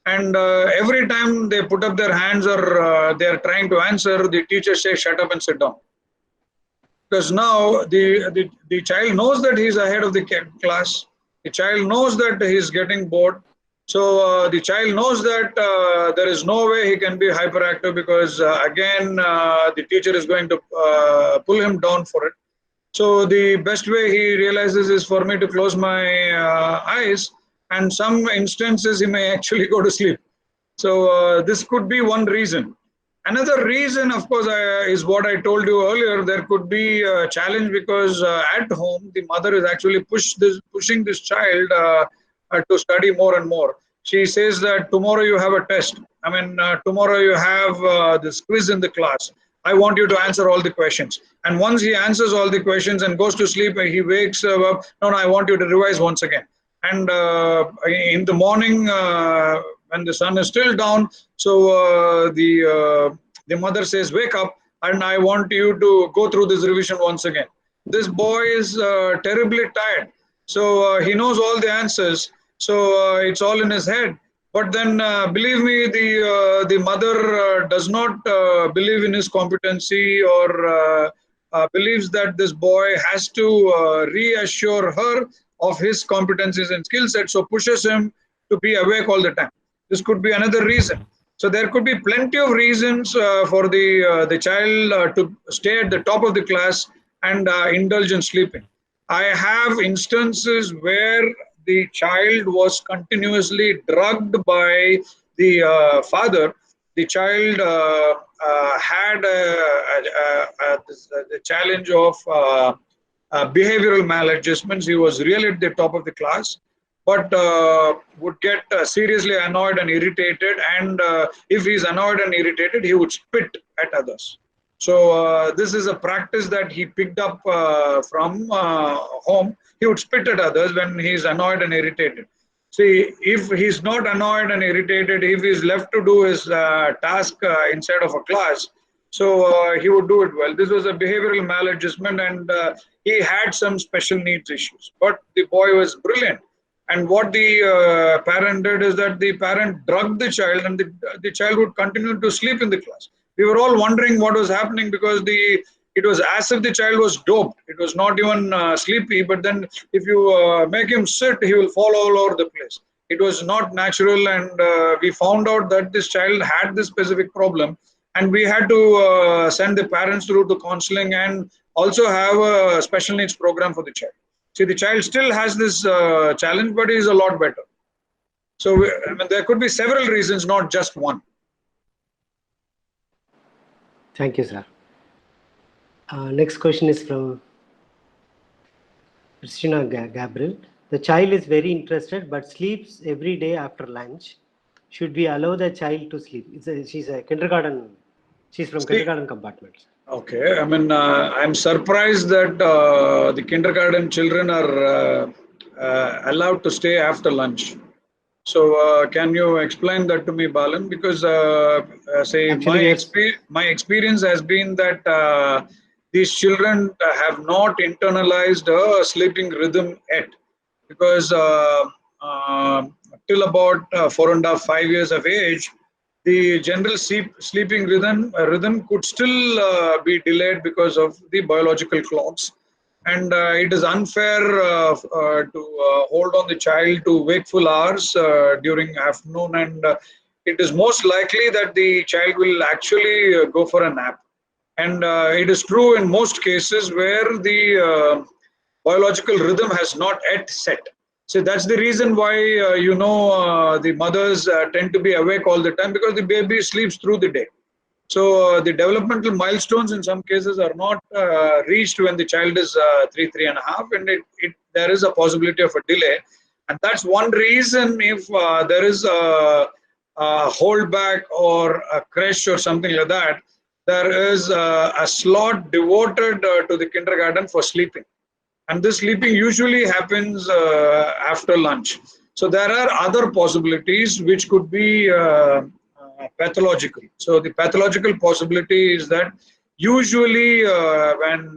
And every time they put up their hands or they are trying to answer, the teacher says, shut up and sit down. Because now the child knows that he's ahead of the class. The child knows that he's getting bored. So the child knows that there is no way he can be hyperactive, because again the teacher is going to pull him down for it. So the best way he realizes is for me to close my eyes, and some instances he may actually go to sleep. So this could be one reason. Another reason, of course, is what I told you earlier. There could be a challenge because at home the mother is actually pushing this child to study more and more. She says that tomorrow you have a test. I mean, tomorrow you have this quiz in the class. I want you to answer all the questions. And once he answers all the questions and goes to sleep, he wakes up. No, I want you to revise once again. And in the morning, when the sun is still down, so the mother says, wake up, and I want you to go through this revision once again. This boy is terribly tired. So he knows all the answers. So it's all in his head. But then, believe me, the mother does not believe in his competency, or believes that this boy has to reassure her of his competencies and skill set, so pushes him to be awake all the time. This could be another reason. So there could be plenty of reasons for the child to stay at the top of the class and indulge in sleeping. I have instances where the child was continuously drugged by the father. The child had the challenge of behavioral maladjustments. He was really at the top of the class, but would get seriously annoyed and irritated. And if he's annoyed and irritated, he would spit at others. So this is a practice that he picked up from home. He would spit at others when he's annoyed and irritated. See, if he's not annoyed and irritated, if he's left to do his task inside of a class, so he would do it well. This was a behavioral maladjustment, and he had some special needs issues. But the boy was brilliant. And what the parent did is that the parent drugged the child, and the child would continue to sleep in the class. We were all wondering what was happening, because it was as if the child was doped. It was not even sleepy, but then if you make him sit, he will fall all over the place. It was not natural, and we found out that this child had this specific problem, and we had to send the parents through to counseling and also have a special needs program for the child. See, the child still has this challenge, but he is a lot better. So I mean, there could be several reasons, not just one. Thank you, sir. Next question is from Christina Gabriel. The child is very interested but sleeps every day after lunch. Should we allow the child to sleep? She's a kindergarten. She's from kindergarten compartment. Okay, I mean, I'm surprised that the kindergarten children are allowed to stay after lunch. So, can you explain that to me, Balan? Because, say, Actually, my experience has been that these children have not internalized a sleeping rhythm yet. Because till about 4.5, 5 years of age, the general sleeping rhythm could still be delayed because of the biological clocks. And it is unfair to hold on the child to wakeful hours during afternoon, and it is most likely that the child will actually go for a nap. And it is true in most cases where the biological rhythm has not yet set. So that's the reason why the mothers tend to be awake all the time, because the baby sleeps through the day. So the developmental milestones in some cases are not reached when the child is 3.5, and there is a possibility of a delay. And that's one reason if there is a holdback or a crash or something like that, there is a slot devoted to the kindergarten for sleeping. And this sleeping usually happens after lunch. So there are other possibilities which could be pathological. So the pathological possibility is that usually when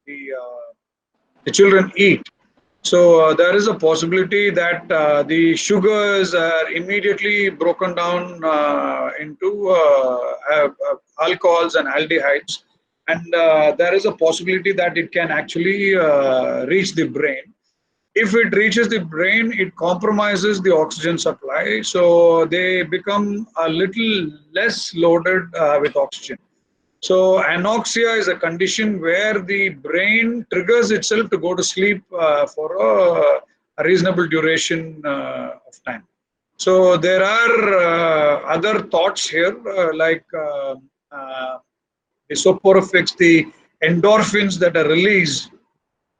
the children eat, so there is a possibility that the sugars are immediately broken down into alcohols and aldehydes, and there is a possibility that it can actually reach the brain. If it reaches the brain, it compromises the oxygen supply, so they become a little less loaded with oxygen. So anoxia is a condition where the brain triggers itself to go to sleep for a reasonable duration of time. So there are other thoughts here like the soporifics, the endorphins that are released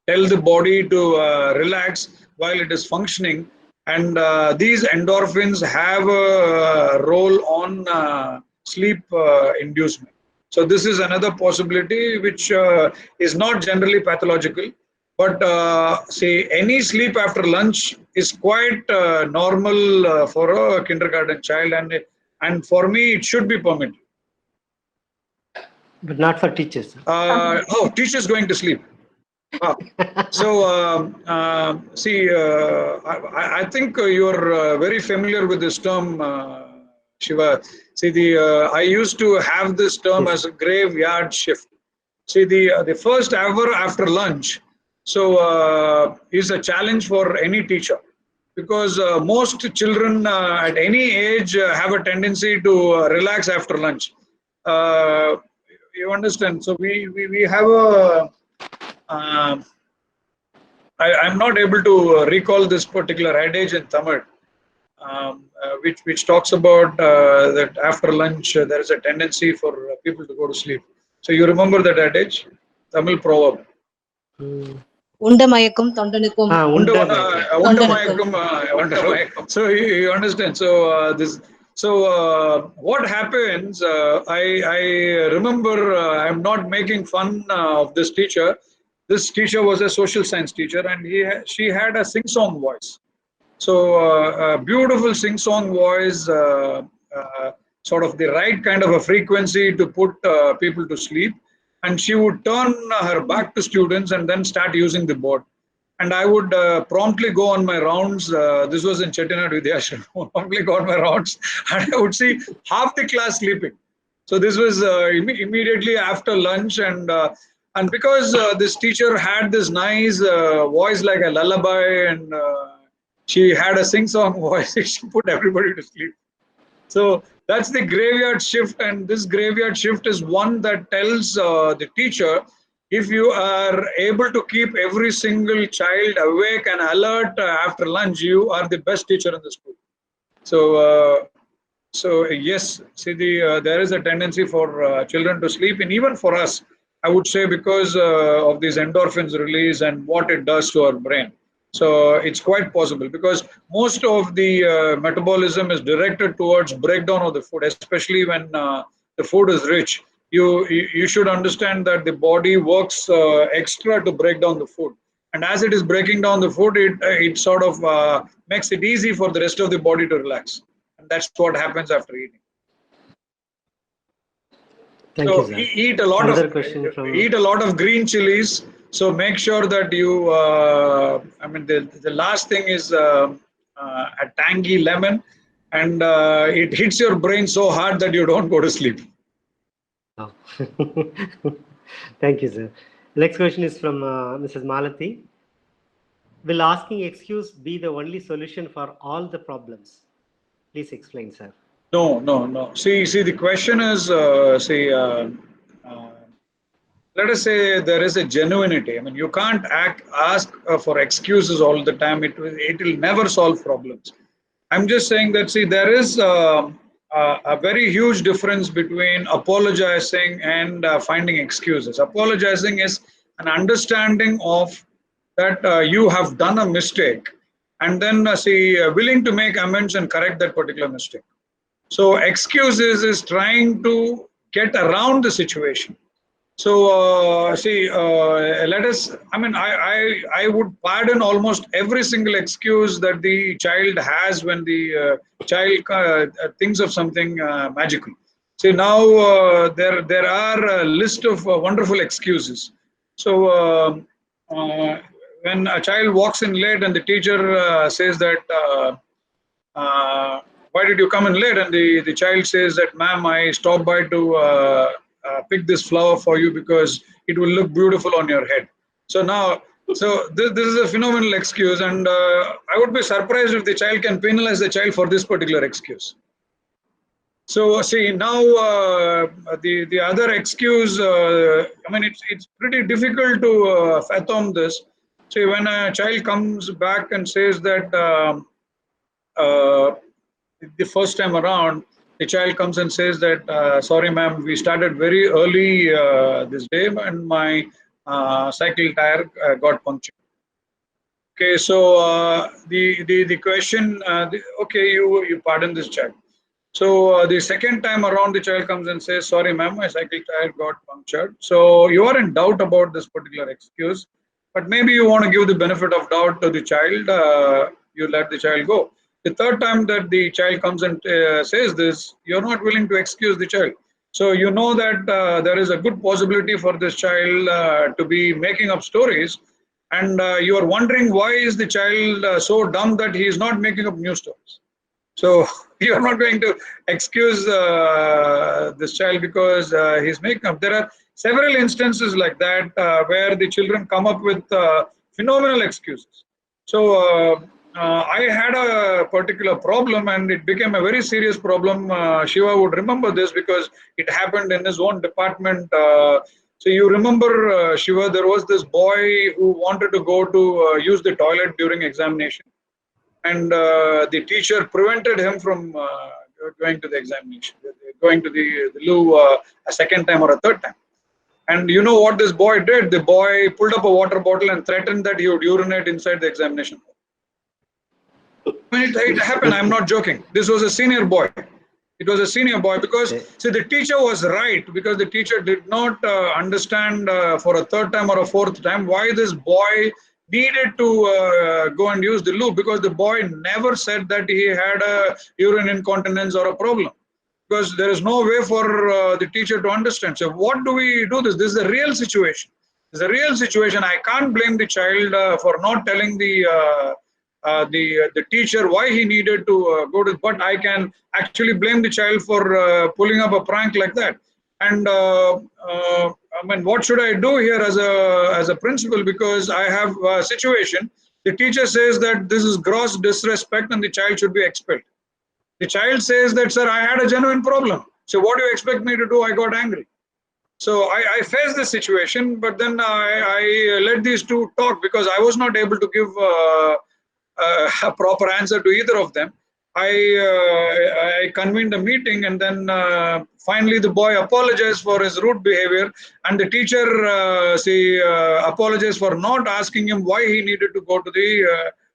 tell the body to relax while it is functioning, and these endorphins have a role on sleep inducement. So this is another possibility which is not generally pathological, but say any sleep after lunch is quite normal for a kindergarten child, and for me it should be permitted. but not for teachers. Teachers going to sleep. So, see, I think you're very familiar with this term, Shiva. See, I used to have this term as a graveyard shift. See, the first hour after lunch, so is a challenge for any teacher, because most children at any age have a tendency to relax after lunch. You understand? So we have a I'm not able to recall this particular adage in Tamil, which talks about that after lunch there is a tendency for people to go to sleep. So you remember that adage, Tamil proverb? Undamayakum Tondanukum. Undamayakum. So you understand. So what happens? I remember. I'm not making fun of this teacher. This teacher was a social science teacher, and she had a sing-song voice. So a beautiful sing-song voice, sort of the right kind of a frequency to put people to sleep. And she would turn her back to students and then start using the board. And I would promptly go on my rounds. This was in Chettinad Vidyashram. Promptly go on my rounds, and I would see half the class sleeping. So this was immediately after lunch, and because this teacher had this nice voice like a lullaby, and she had a sing-song voice, she put everybody to sleep. So that's the graveyard shift, and this graveyard shift is one that tells the teacher if you are able to keep every single child awake and alert after lunch, you are the best teacher in the school. So yes, see, there is a tendency for children to sleep, and even for us, I would say, because of these endorphins release and what it does to our brain. So it's quite possible, because most of the metabolism is directed towards breakdown of the food, especially when the food is rich. You should understand that the body works extra to break down the food, and as it is breaking down the food, it sort of makes it easy for the rest of the body to relax, and that's what happens after eating. Thank So you, sir. eat Question from a lot of green chilies. So make sure that you. I mean, the last thing is a tangy lemon, and it hits your brain so hard that you don't go to sleep. Oh. Thank you, sir. Next question is from Mrs. Malati. Will asking excuse be the only solution for all the problems? Please explain, sir. No. See, the question is, let us say there is a genuinity. I mean, you can't ask for excuses all the time. It will never solve problems. I'm just saying that, see, there is a very huge difference between apologizing and finding excuses. Apologizing is an understanding of that you have done a mistake, and then willing to make amends and correct that particular mistake. So excuses is trying to get around the situation. So let us. I mean, I would pardon almost every single excuse that the child has when the child thinks of something magical. See, now there are a list of wonderful excuses. So when a child walks in late and the teacher says that. Why did you come in late? And the child says that, ma'am, I stopped by to pick this flower for you because it will look beautiful on your head. So now, this is a phenomenal excuse, and I would be surprised if the child can penalize the child for this particular excuse. So see, now the other excuse, I mean, it's pretty difficult to fathom this. See, when a child comes back and says that the first time around, the child comes and says that, sorry ma'am, we started very early this day and my cycle tire got punctured. Okay, so the question, okay, you pardon this child. So the second time around, the child comes and says, sorry ma'am, my cycle tire got punctured. So you are in doubt about this particular excuse, but maybe you want to give the benefit of doubt to the child, you let the child go. The third time that the child comes and says this, you're not willing to excuse the child. So you know that there is a good possibility for this child to be making up stories, and you are wondering, why is the child so dumb that he is not making up new stories. So you are not going to excuse this child because he's making up. There are several instances like that where the children come up with phenomenal excuses. So I had a particular problem, and it became a very serious problem. Shiva would remember this because it happened in his own department. So you remember, Shiva, there was this boy who wanted to go to use the toilet during examination, and the teacher prevented him from going to the examination, going to the loo a second time or a third time. And you know what this boy did? The boy pulled up a water bottle and threatened that he would urinate inside the examination. I mean, it happened. I'm not joking. This was a senior boy. It was a senior boy because, see, the teacher was right, because the teacher did not understand for a third time or a fourth time why this boy needed to go and use the loo, because the boy never said that he had a urine incontinence or a problem, because there is no way for the teacher to understand. So what do we do this? This is a real situation. This is a real situation. I can't blame the child for not telling the teacher why he needed to go to, but I can actually blame the child for pulling up a prank like that. And I mean, what should I do here as a principal? Because I have a situation. The teacher says that this is gross disrespect and the child should be expelled. The child says that, sir, I had a genuine problem. So what do you expect me to do? I got angry. So I faced this situation, but then I let these two talk because I was not able to give a proper answer to either of them. I convened a meeting, and then finally the boy apologized for his rude behavior, and the teacher apologized for not asking him why he needed to go to the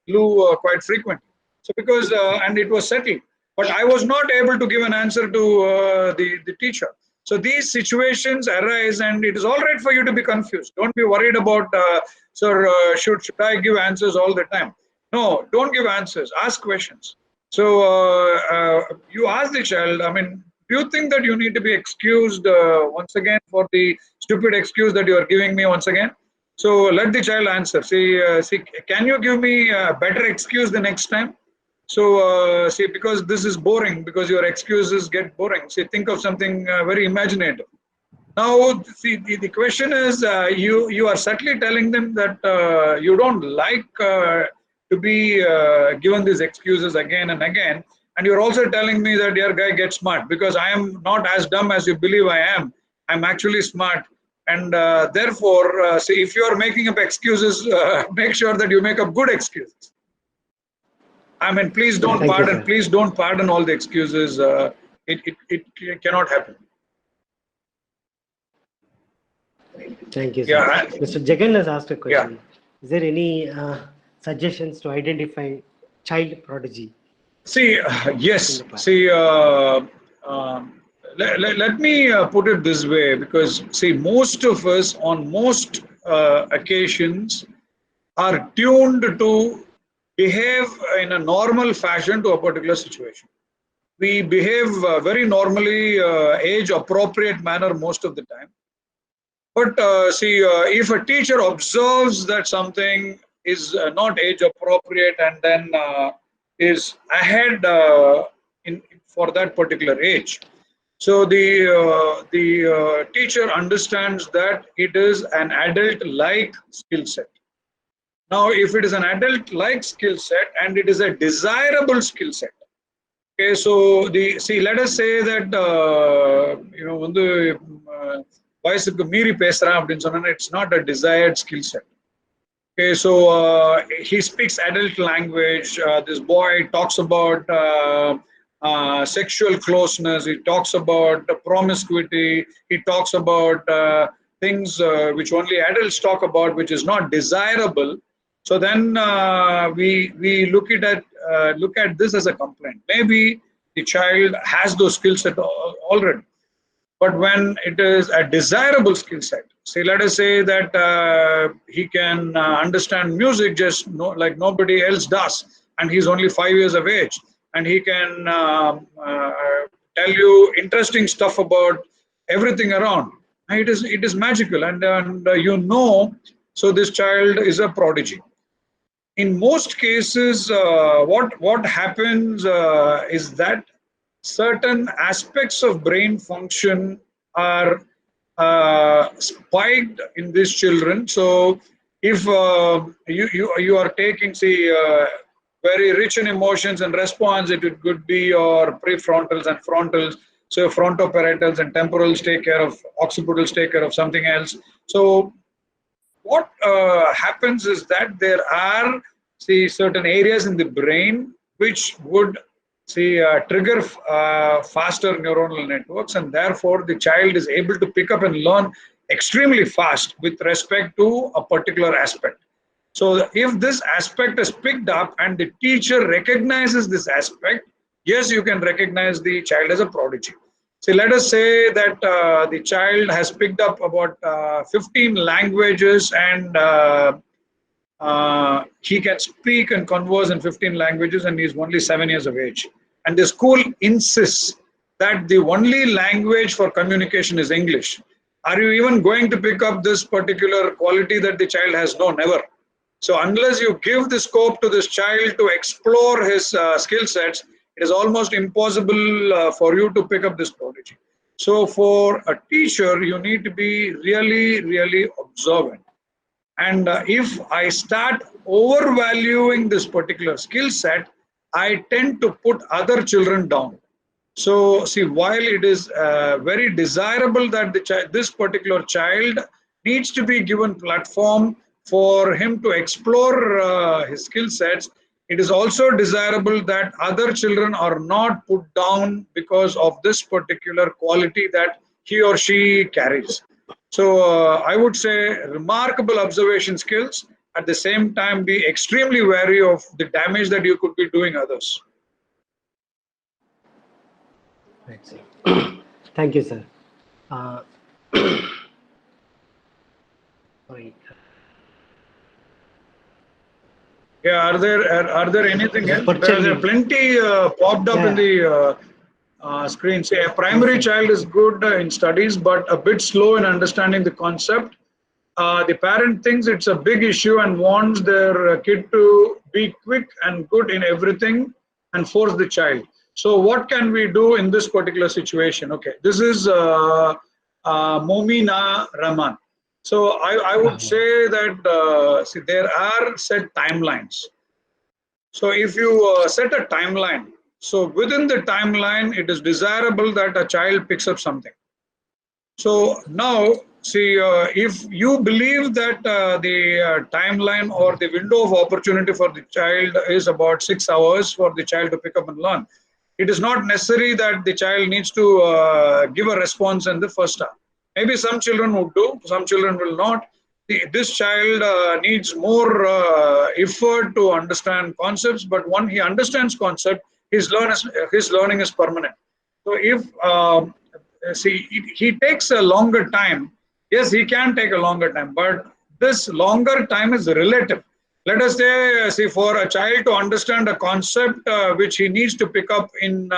loo quite frequently. So because and it was settled, but I was not able to give an answer to the teacher. So these situations arise, and it is all right for you to be confused. Don't be worried about, sir, should I give answers all the time? No, don't give answers. Ask questions. So you ask the child, I mean, do you think that you need to be excused once again for the stupid excuse that you are giving me once again? So let the child answer. See, can you give me a better excuse the next time? So see, because this is boring, because your excuses get boring. See, think of something very imaginative. Now, see, the question is, you are subtly telling them that you don't like to be given these excuses again and again, and you're also telling me that your guy gets smart because I am not as dumb as you believe I am. I'm actually smart, and therefore, see, if you are making up excuses, make sure that you make up good excuses. I mean, please don't Thank you, pardon. sir. Please don't pardon all the excuses. It cannot happen. Thank you, sir. Yeah, Mr. Jagan has asked a yeah. question. Is there any suggestions to identify child prodigy? See, yes. See, let me put it this way, because see, most of us on most occasions are tuned to behave in a normal fashion to a particular situation. We behave very normally, age appropriate manner most of the time. But see, if a teacher observes that something is not age appropriate and then is ahead for that particular age, so the teacher understands that it is an adult-like skill set. Now, if it is an adult-like skill set and it is a desirable skill set, okay, so let us say that வந்து வயசுக்கு மீறி பேசுறான் அப்படின்னு சொன்னா it's not a desired skill set. Okay, so he speaks adult language. This boy talks about sexual closeness. He talks about promiscuity. He talks about things which only adults talk about, which is not desirable. So then we look at this as a complaint. Maybe the child has those skill set already. But when it is a desirable skill set, say, let us say that he can understand music just like nobody else does, and he's only 5 years of age, and he can tell you interesting stuff about everything around. It is magical, and so this child is a prodigy. In most cases, what happens is that certain aspects of brain function are spiked in these children. So if you are taking, say, very rich in emotions and response, it could be your prefrontals and frontals. So frontoparietals and temporals take care of, occipitals take care of something else. So what happens is that there are, see, certain areas in the brain which would trigger faster neuronal networks, and therefore the child is able to pick up and learn extremely fast with respect to a particular aspect. So if this aspect is picked up and the teacher recognizes this aspect, yes, you can recognize the child as a prodigy. So let us say that the child has picked up about 15 languages, and he can speak and converse in 15 languages, and he's only 7 years of age. And the school insists that the only language for communication is English. Are you even going to pick up this particular quality that the child has? No, never. So unless you give the scope to this child to explore his skill sets, it is almost impossible for you to pick up this prodigy. So for a teacher, you need to be really, really observant. And if I start overvaluing this particular skill set, I tend to put other children down. So see, while it is very desirable that this particular child needs to be given platform for him to explore his skill sets, it is also desirable that other children are not put down because of this particular quality that he or she carries. So I would say remarkable observation skills. At the same time, be extremely wary of the damage that you could be doing others. Right, sir. Thank you, sir. Sorry. Yeah, are there anything else? There are Partially. plenty popped up in the screen. Say a primary child is good in studies, but a bit slow in understanding the concept. The parent thinks it's a big issue and wants their kid to be quick and good in everything and force the child. So what can we do in this particular situation? Okay, this is Momina Rahman. So I would say that see, there are set timelines. So if you set a timeline, so within the timeline, it is desirable that a child picks up something. So now, see, if you believe that the timeline or the window of opportunity for the child is about 6 hours for the child to pick up and learn, it is not necessary that the child needs to give a response in the first hour. Maybe some children would do, some children will not. This child needs more effort to understand concepts, but when he understands concept, his learning is permanent. So if see, he takes a longer time. Yes, he can take a longer time, but this longer time is relative. Let us say, see, for a child to understand a concept which he needs to pick up in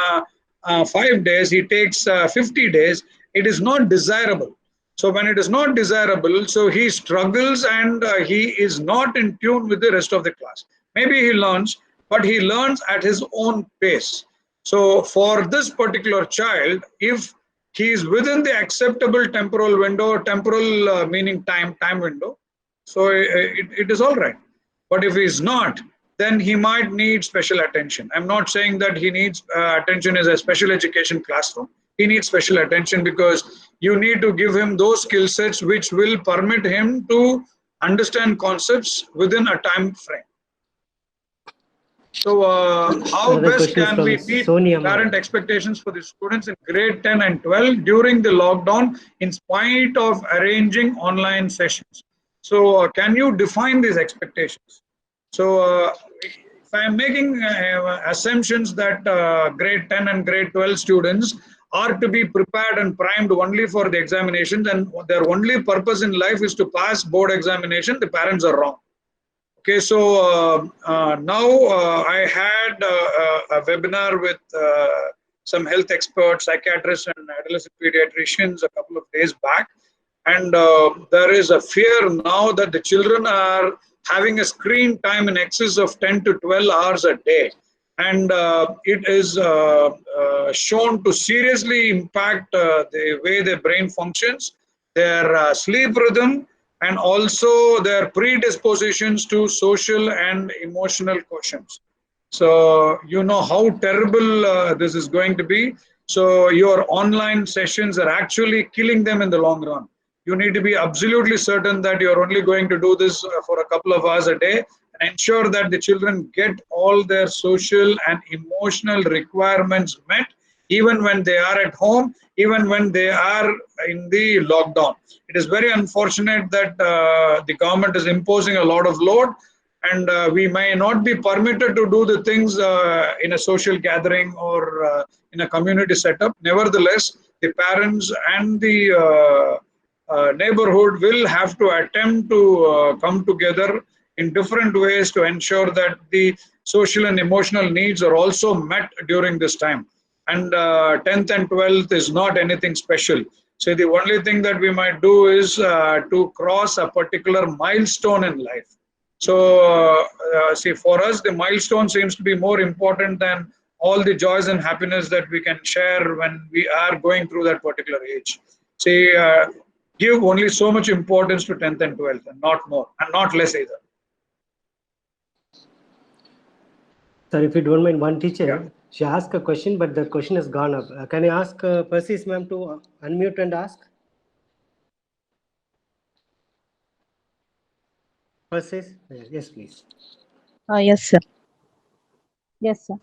5 days, he takes 50 days. It is not desirable. So when it is not desirable, so he struggles and he is not in tune with the rest of the class. Maybe he learns, but he learns at his own pace. So for this particular child, if he is within the acceptable temporal window, temporal meaning time window, so it is all right. But if he is not, then he might need special attention. I'm not saying that he needs attention as a special education classroom. He needs special attention because you need to give him those skill sets which will permit him to understand concepts within a time frame. So how best can we meet parent expectations for the students in grade 10 and 12 during the lockdown in spite of arranging online sessions? So can you define these expectations? So if I am making assumptions that grade 10 and grade 12 students are to be prepared and primed only for the examinations and their only purpose in life is to pass board examination, the parents are wrong. Okay, so now I had a webinar with some health experts, psychiatrists and adolescent pediatricians a couple of days back. And there is a fear now that the children are having a screen time in excess of 10 to 12 hours a day. And it is shown to seriously impact the way their brain functions, their sleep rhythm, and also their predispositions to social and emotional quotients. So you know how terrible this is going to be. So your online sessions are actually killing them in the long run. You need to be absolutely certain that you're only going to do this for a couple of hours a day and ensure that the children get all their social and emotional requirements met even when they are at home, even when they are in the lockdown. It is very unfortunate that the government is imposing a lot of load and we may not be permitted to do the things in a social gathering or in a community setup. Nevertheless, the parents and the neighborhood will have to attempt to come together in different ways to ensure that the social and emotional needs are also met during this time. And 10th and 12th is not anything special. So the only thing that we might do is to cross a particular milestone in life. So see, for us, the milestone seems to be more important than all the joys and happiness that we can share when we are going through that particular age. See, give only so much importance to 10th and 12th and not more and not less either. Sir, if you don't mind, one teacher She asked a question, but the question has gone up. Can I ask Persis ma'am to unmute and ask? Persis? Yes, please. Yes, sir. Yes, sir.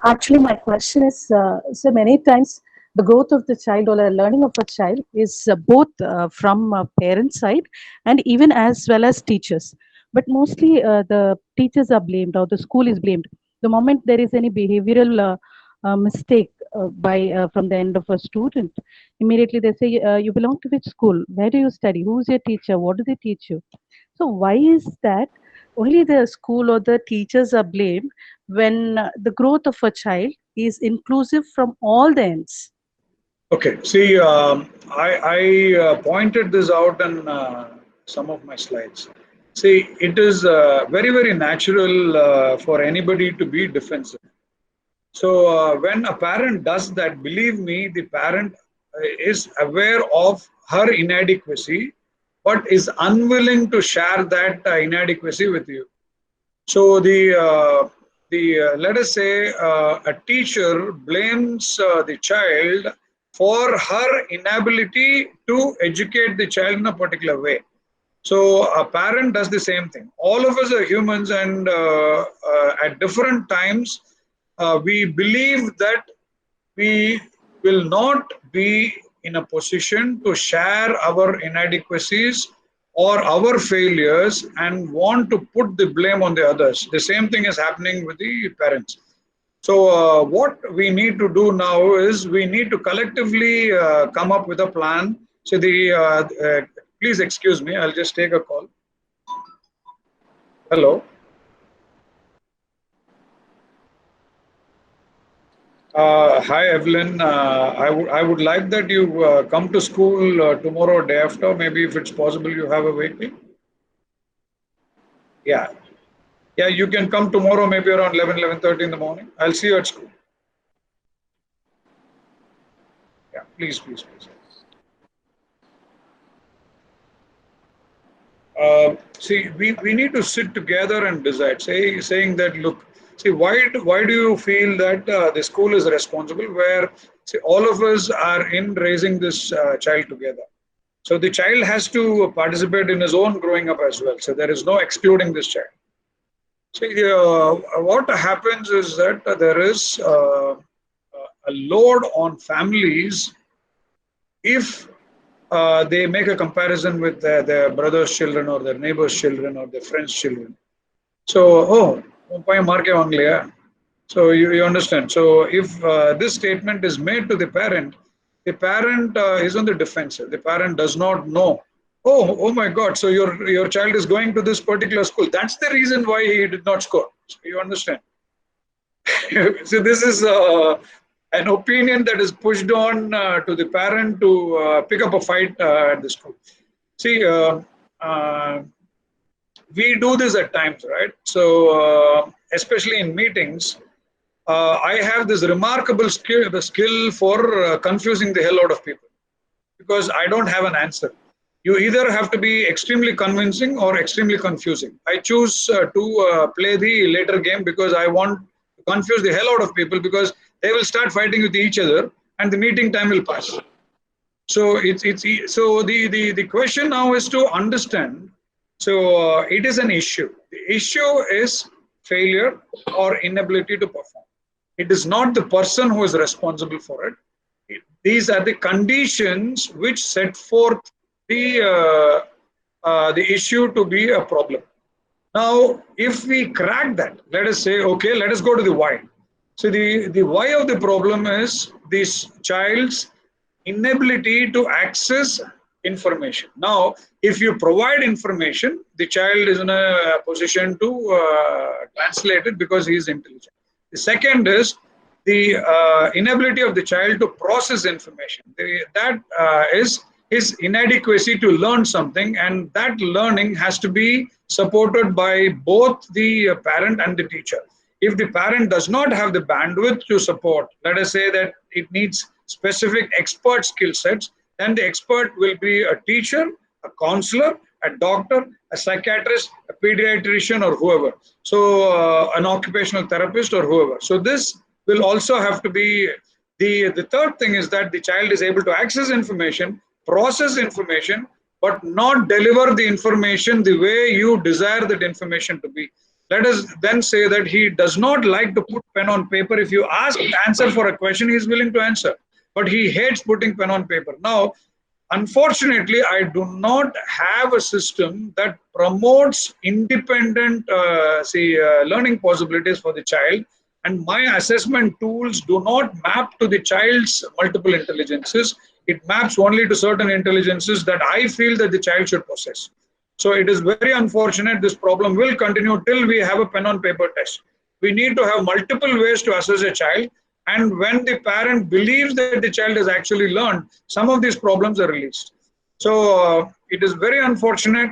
Actually, my question is, so many times the growth of the child or the learning of a child is both from parent side and even as well as teachers. But mostly the teachers are blamed or the school is blamed. The moment there is any behavioral mistake by from the end of a student, immediately they say, you belong to which school? Where do you study? Who's your teacher? What do they teach you? So why is that only the school or the teachers are blamed when the growth of a child is inclusive from all the ends? Okay, see, I pointed this out in some of my slides. See, it is very, very natural for anybody to be defensive. So when a parent does that, believe me, the parent is aware of her inadequacy, but is unwilling to share that inadequacy with you. So let us say a teacher blames the child for her inability to educate the child in a particular way. So a parent does the same thing. All of us are humans, and at different times, we believe that we will not be in a position to share our inadequacies or our failures and want to put the blame on the others. The same thing is happening with the parents. So what we need to do now is we need to collectively come up with a plan. So please excuse me, I'll just take a call. Hello. Hi, Evelyn. I would like that you come to school tomorrow or day after. Maybe if it's possible, you have a vehicle. Yeah. Yeah, you can come tomorrow, maybe around 11:30 in the morning. I'll see you at school. Yeah, please, please, please. See, we need to sit together and decide. Saying that, look, see, why do you feel that the school is responsible? Where see, all of us are in raising this child together. So the child has to participate in his own growing up as well. So there is no excluding this child. See, what happens is that there is a load on families if they make a comparison with their brother's children or their neighbor's children or their friend's children. So, so you understand. So if this statement is made to the parent is on the defensive. The parent does not know. Oh my God! So your child is going to this particular school. That's the reason why he did not score. So you understand. So this is an opinion that is pushed on to the parent to pick up a fight at the school. See, we do this at times, right? So especially in meetings, I have this remarkable skill for confusing the hell out of people because I don't have an answer. You either have to be extremely convincing or extremely confusing. I choose to play the later game because I want to confuse the hell out of people because they will start fighting with each other and the meeting time will pass. So so the question now is to understand. So it is an issue. The issue is failure or inability to perform. It is not the person who is responsible for it. These are the conditions which set forth the issue to be a problem. Now, if we crack that, let us say, okay, let us go to the why. So the why of the problem is this child's inability to access information. Now, if you provide information, the child is in a position to translate it because he is intelligent. The second is the inability of the child to process information. That is his inadequacy to learn something, and that learning has to be supported by both the parent and the teacher. If the parent does not have the bandwidth to support, let us say that it needs specific expert skill sets, then the expert will be a teacher, a counselor, a doctor, a psychiatrist, a pediatrician, or whoever. So an occupational therapist or whoever. So this will also have to be, the third thing is that the child is able to access information, process information, but not deliver the information the way you desire that information to be. Let us then say that he does not like to put pen on paper. If you ask answer for a question, he is willing to answer, but he hates putting pen on paper. Now, unfortunately, I do not have a system that promotes independent learning possibilities for the child, and my assessment tools do not map to the child's multiple intelligences. It maps only to certain intelligences that I feel that the child should possess. So it is very unfortunate. This problem will continue till we have a pen on paper test. We need to have multiple ways to assess a child, and when the parent believes that the child has actually learned, some of these problems are released. So it is very unfortunate.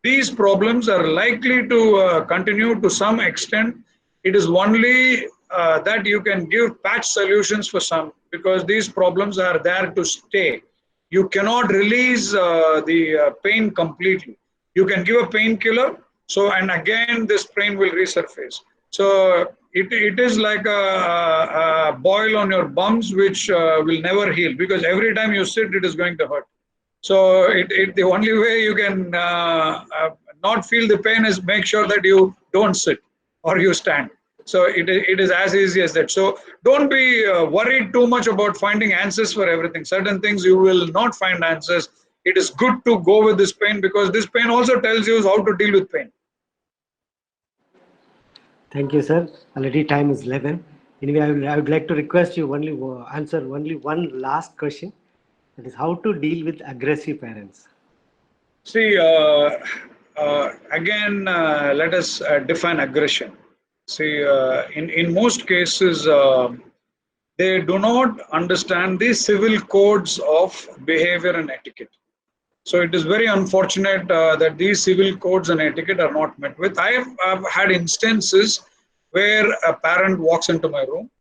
These problems are likely to continue to some extent. It is only that you can give patch solutions for some, because these problems are there to stay. You cannot release the pain completely. You can give a painkiller, so, and again this pain will resurface. So it is like a boil on your bums, which will never heal, because every time you sit, it is going to hurt. So the only way you can not feel the pain is make sure that you don't sit or you stand. So it is as easy as that. So don't be worried too much about finding answers for everything. Certain things you will not find answers. It is good to go with this pain, because this pain also tells you how to deal with pain. Thank you, sir. Already time is 11. Anyway, I would like to request you only answer only one last question. That is how to deal with aggressive parents. See, again, let us define aggression. See, in most cases, they do not understand the civil codes of behavior and etiquette. So it is very unfortunate that these civil codes and etiquette are not met with. I've had instances where a parent walks into my room.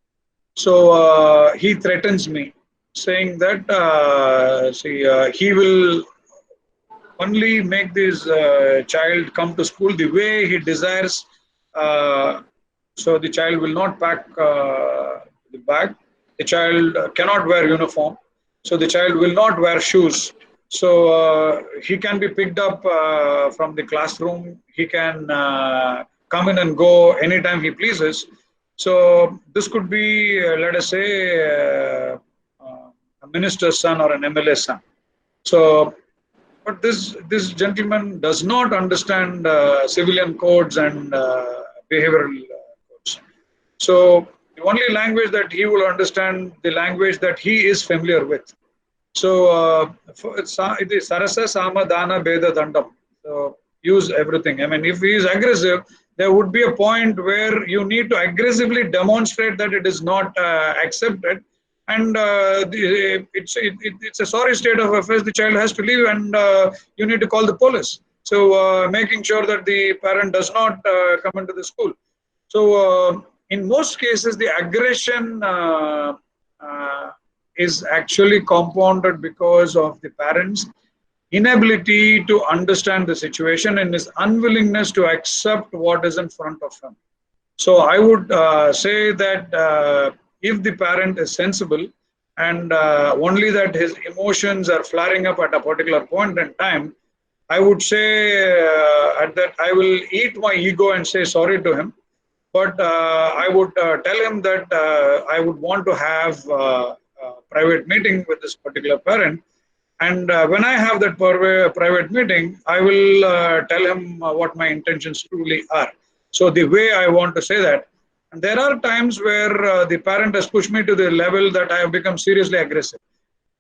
So he threatens me, saying that he will only make this child come to school the way he desires. So the child will not pack the bag. The child cannot wear uniform. So the child will not wear shoes. So he can be picked up from the classroom. He can come in and go anytime he pleases. So this could be, let us say, a minister's son or an MLA's son. So, but this gentleman does not understand civilian codes and behavioral codes. So the only language that he will understand, the language that he is familiar with. So it is Sarasa Sama Dana Beda Dandam. So use everything. I mean, if he is aggressive, there would be a point where you need to aggressively demonstrate that it is not accepted, and it's a sorry state of affairs. The child has to leave, and you need to call the police. So making sure that the parent does not come into the school. So in most cases, the aggression is actually compounded because of the parents' inability to understand the situation and his unwillingness to accept what is in front of him. So I would say that if the parent is sensible, and only that his emotions are flaring up at a particular point in time, I would say at that I will eat my ego and say sorry to him. But I would tell him that I would want to have a private meeting with this particular parent. And when I have that private meeting, I will tell him what my intentions truly are. So the way I want to say that, and there are times where the parent has pushed me to the level that I have become seriously aggressive.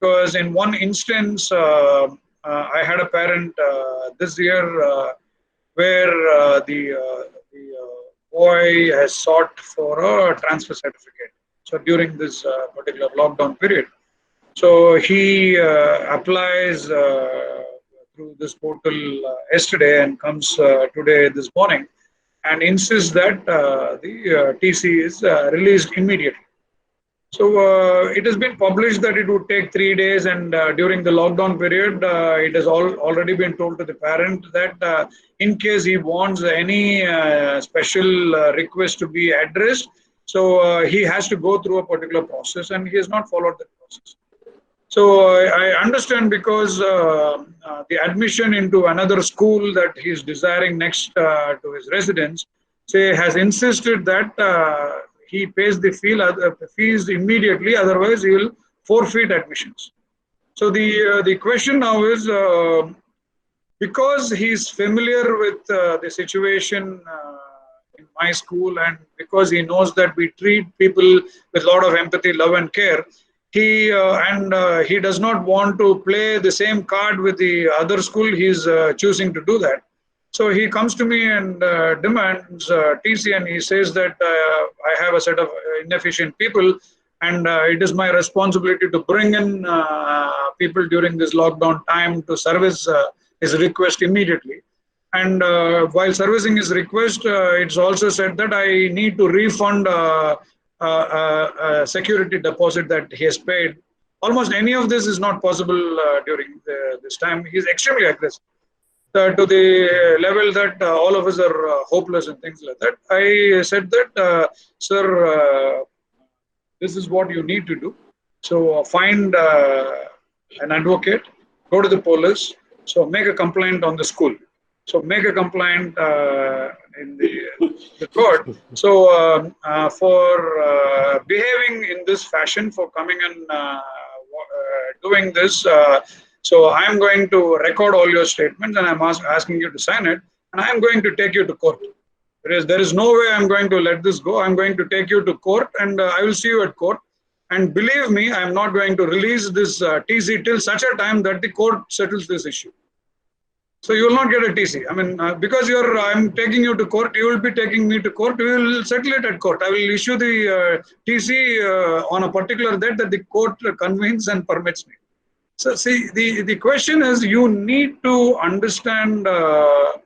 Because in one instance, I had a parent this year where the boy has sought for a transfer certificate. So during this particular lockdown period. So he applies through this portal yesterday and comes today this morning and insists that the TC is released immediately. So it has been published that it would take 3 days, and during the lockdown period, it has already been told to the parent that in case he wants any special request to be addressed, So he has to go through a particular process, and he has not followed that process. So I understand, because the admission into another school that he is desiring next to his residence, say, has insisted that he pays the fees immediately, otherwise he will forfeit admissions. So the question now is, because he's familiar with the situation in my school, and because he knows that we treat people with a lot of empathy, love, and care, he does not want to play the same card with the other school. He's choosing to do that. So he comes to me and demands TC, and he says that I have a set of inefficient people, and it is my responsibility to bring in people during this lockdown time to service his request immediately. And while servicing his request, it's also said that I need to refund security deposit that he has paid. Almost any of this is not possible during this time. He is extremely aggressive. To the level that all of us are hopeless and things like that. I said that, sir, this is what you need to do. So find an advocate, go to the police, so make a complaint on the school. So make a complaint in the court. So for behaving in this fashion, for coming and doing this, so I am going to record all your statements, and I'm asking you to sign it, and I am going to take you to court. There is no way I'm going to let this go. I'm going to take you to court, and I will see you at court. And believe me, I'm not going to release this TC till such a time that the court settles this issue. So you will not get a TC. I mean, because I'm taking you to court, you will be taking me to court. We will settle it at court. I will issue the TC on a particular date that the court convenes and permits me. So see, the question is, you need to understand the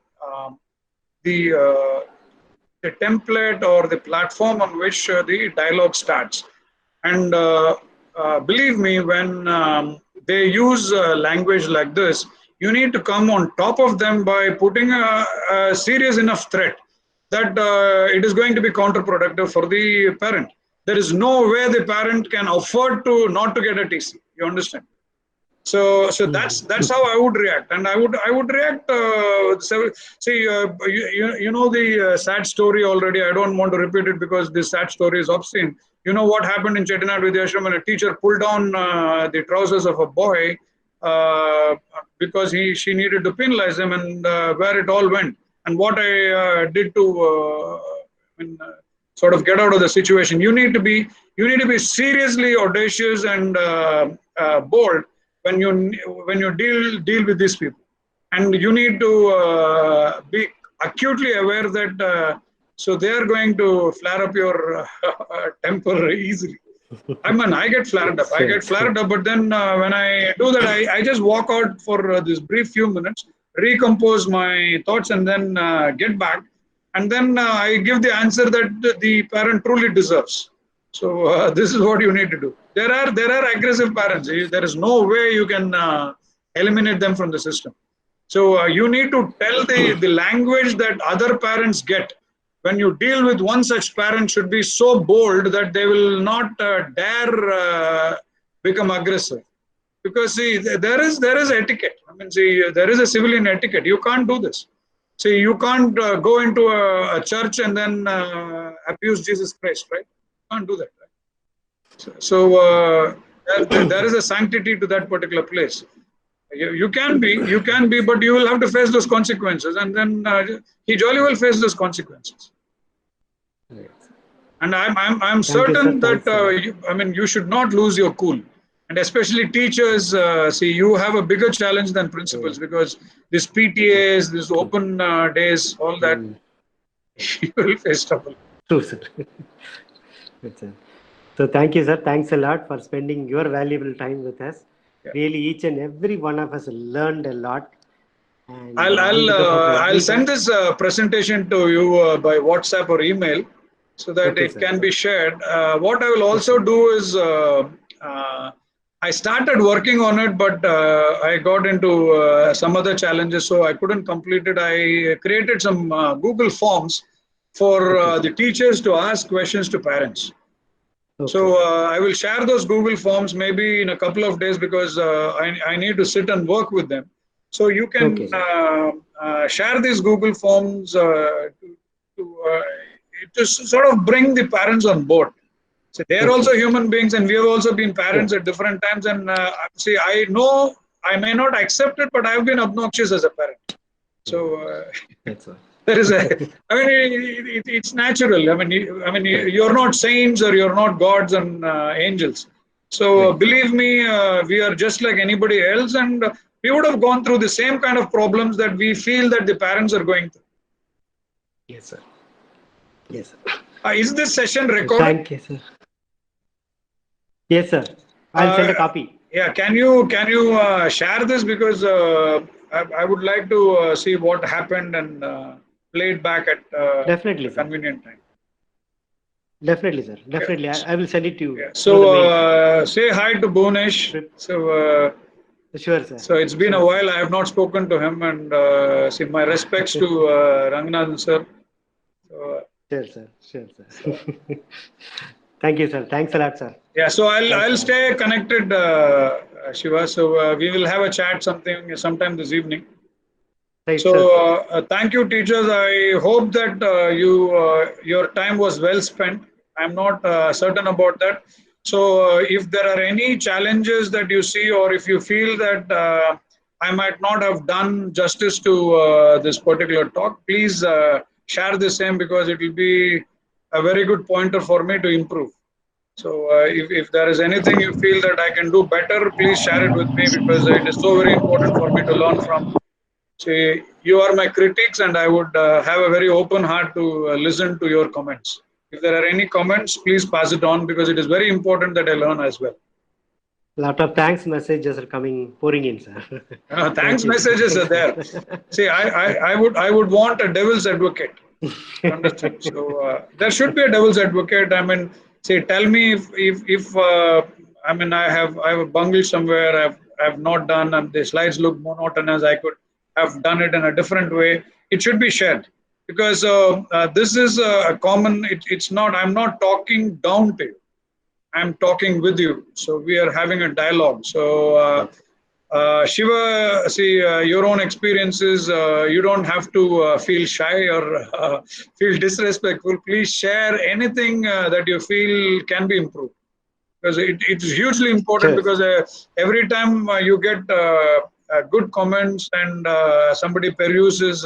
template or the platform on which the dialogue starts. And believe me, when they use language like this, you need to come on top of them by putting a serious enough threat that it is going to be counterproductive for the parent. There is no way the parent can afford to not to get a TC. You understand? So that's how I would react, and I would react. See, you know the sad story already. I don't want to repeat it because this sad story is obscene. You know what happened in Chettinad Vidyashram when a teacher pulled down the trousers of a boy because she needed to penalize him, and where it all went, and what I did to sort of get out of the situation. You need to be seriously audacious and bold when you deal with these people, and you need to be acutely aware that so they are going to flare up your temper easily. I mean, I get flared up, but then when I do that, I just walk out for this brief few minutes, recompose my thoughts, and then get back, and then I give the answer that the parent truly deserves. So this is what you need to do. There are aggressive parents. There is no way you can eliminate them from the system. So you need to tell the language that other parents get. When you deal with one such parent, should be so bold that they will not dare become aggressive. Because see, there is etiquette. I mean, see, there is a civilian etiquette. You can't do this. See, you can't go into a church and then abuse Jesus Christ, right? You can't do that, right? So there is a sanctity to that particular place. You can be, but you will have to face those consequences, and then he jolly will face those consequences. And I'm certain that you should not lose your cool, and especially teachers. See, you have a bigger challenge than principals because this PTAs, this open days, all that, you will face trouble. True, sir. Good, sir. So thank you, sir. Thanks a lot for spending your valuable time with us. Yeah. Really, each and every one of us learned a lot. And I'll send this presentation to you by WhatsApp or email, so that it can be shared. What I will also do is, I started working on it, but I got into some other challenges, so I couldn't complete it. I created some Google Forms for the teachers to ask questions to parents. Okay. So I will share those Google Forms maybe in a couple of days because I need to sit and work with them. So you can Okay, share these Google Forms to sort of bring the parents on board. So they are also human beings, and we have also been parents at different times. And see, I know I may not accept it, but I've been obnoxious as a parent. So That's all. there is a. I mean, it's natural. I mean, you're not saints or you're not gods and angels. So believe me, we are just like anybody else, and we would have gone through the same kind of problems that we feel that the parents are going through. Yes, sir. Yes, sir. Is this session recorded? Thank you, sir. Yes, sir. I'll send a copy. Yeah, can you share this because I would like to see what happened and play it back at Definitely, a sir. convenient time. Definitely, sir. Definitely. Yeah. I will send it to you. Yeah. through the mail, So say hi to Bhunesh. So sure, sir. so it's been Sure, a while. I have not spoken to him, and see my respects to Ranganathan sir. So, Sure, sir. Sure, sir. Thank you, sir. Thanks a lot, sir. yeah, so I'll Thanks, stay connected, Shiva. So we will have a chat sometime this evening. Right, So sir. thank you, teachers. I hope that your time was well spent. I'm not certain about that. So if there are any challenges that you see, or if you feel that I might not have done justice to this particular talk, please share the same because it will be a very good pointer for me to improve. So if there is anything you feel that I can do better, please share it with me because it is so very important for me to learn from. See, you are my critics, and I would have a very open heart to listen to your comments. If there are any comments, please pass it on because it is very important that I learn as well. Lot of thanks messages are pouring in, sir. Thanks messages are there. See, I would want a devil's advocate. You understand? So there should be a devil's advocate. I mean, say, tell me if I mean I have bungled somewhere. I've not done, and the slides look monotonous. I could have done it in a different way. It should be shared because this is a common. It's not. I'm not talking down to you. I'm talking with you. So we are having a dialogue. So. Shiva, see your own experiences. You don't have to feel shy or feel disrespectful. Please share anything that you feel can be improved because it's hugely important. Sure. Because every time you get good comments and somebody peruses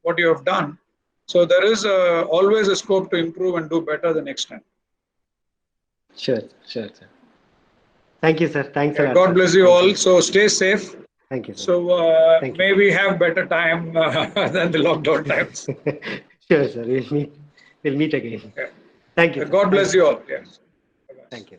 what you have done, so there is always a scope to improve and do better the next time. Sure, sure, sir. Thank you, sir. Thanks a lot. God sir. bless you Thank all. So stay safe. Thank you, sir. So Thank you. may we have better time than the lockdown times. Sure, sir. We'll meet again. Yeah. Thank you, sir. God bless you all. Yes. Thank you.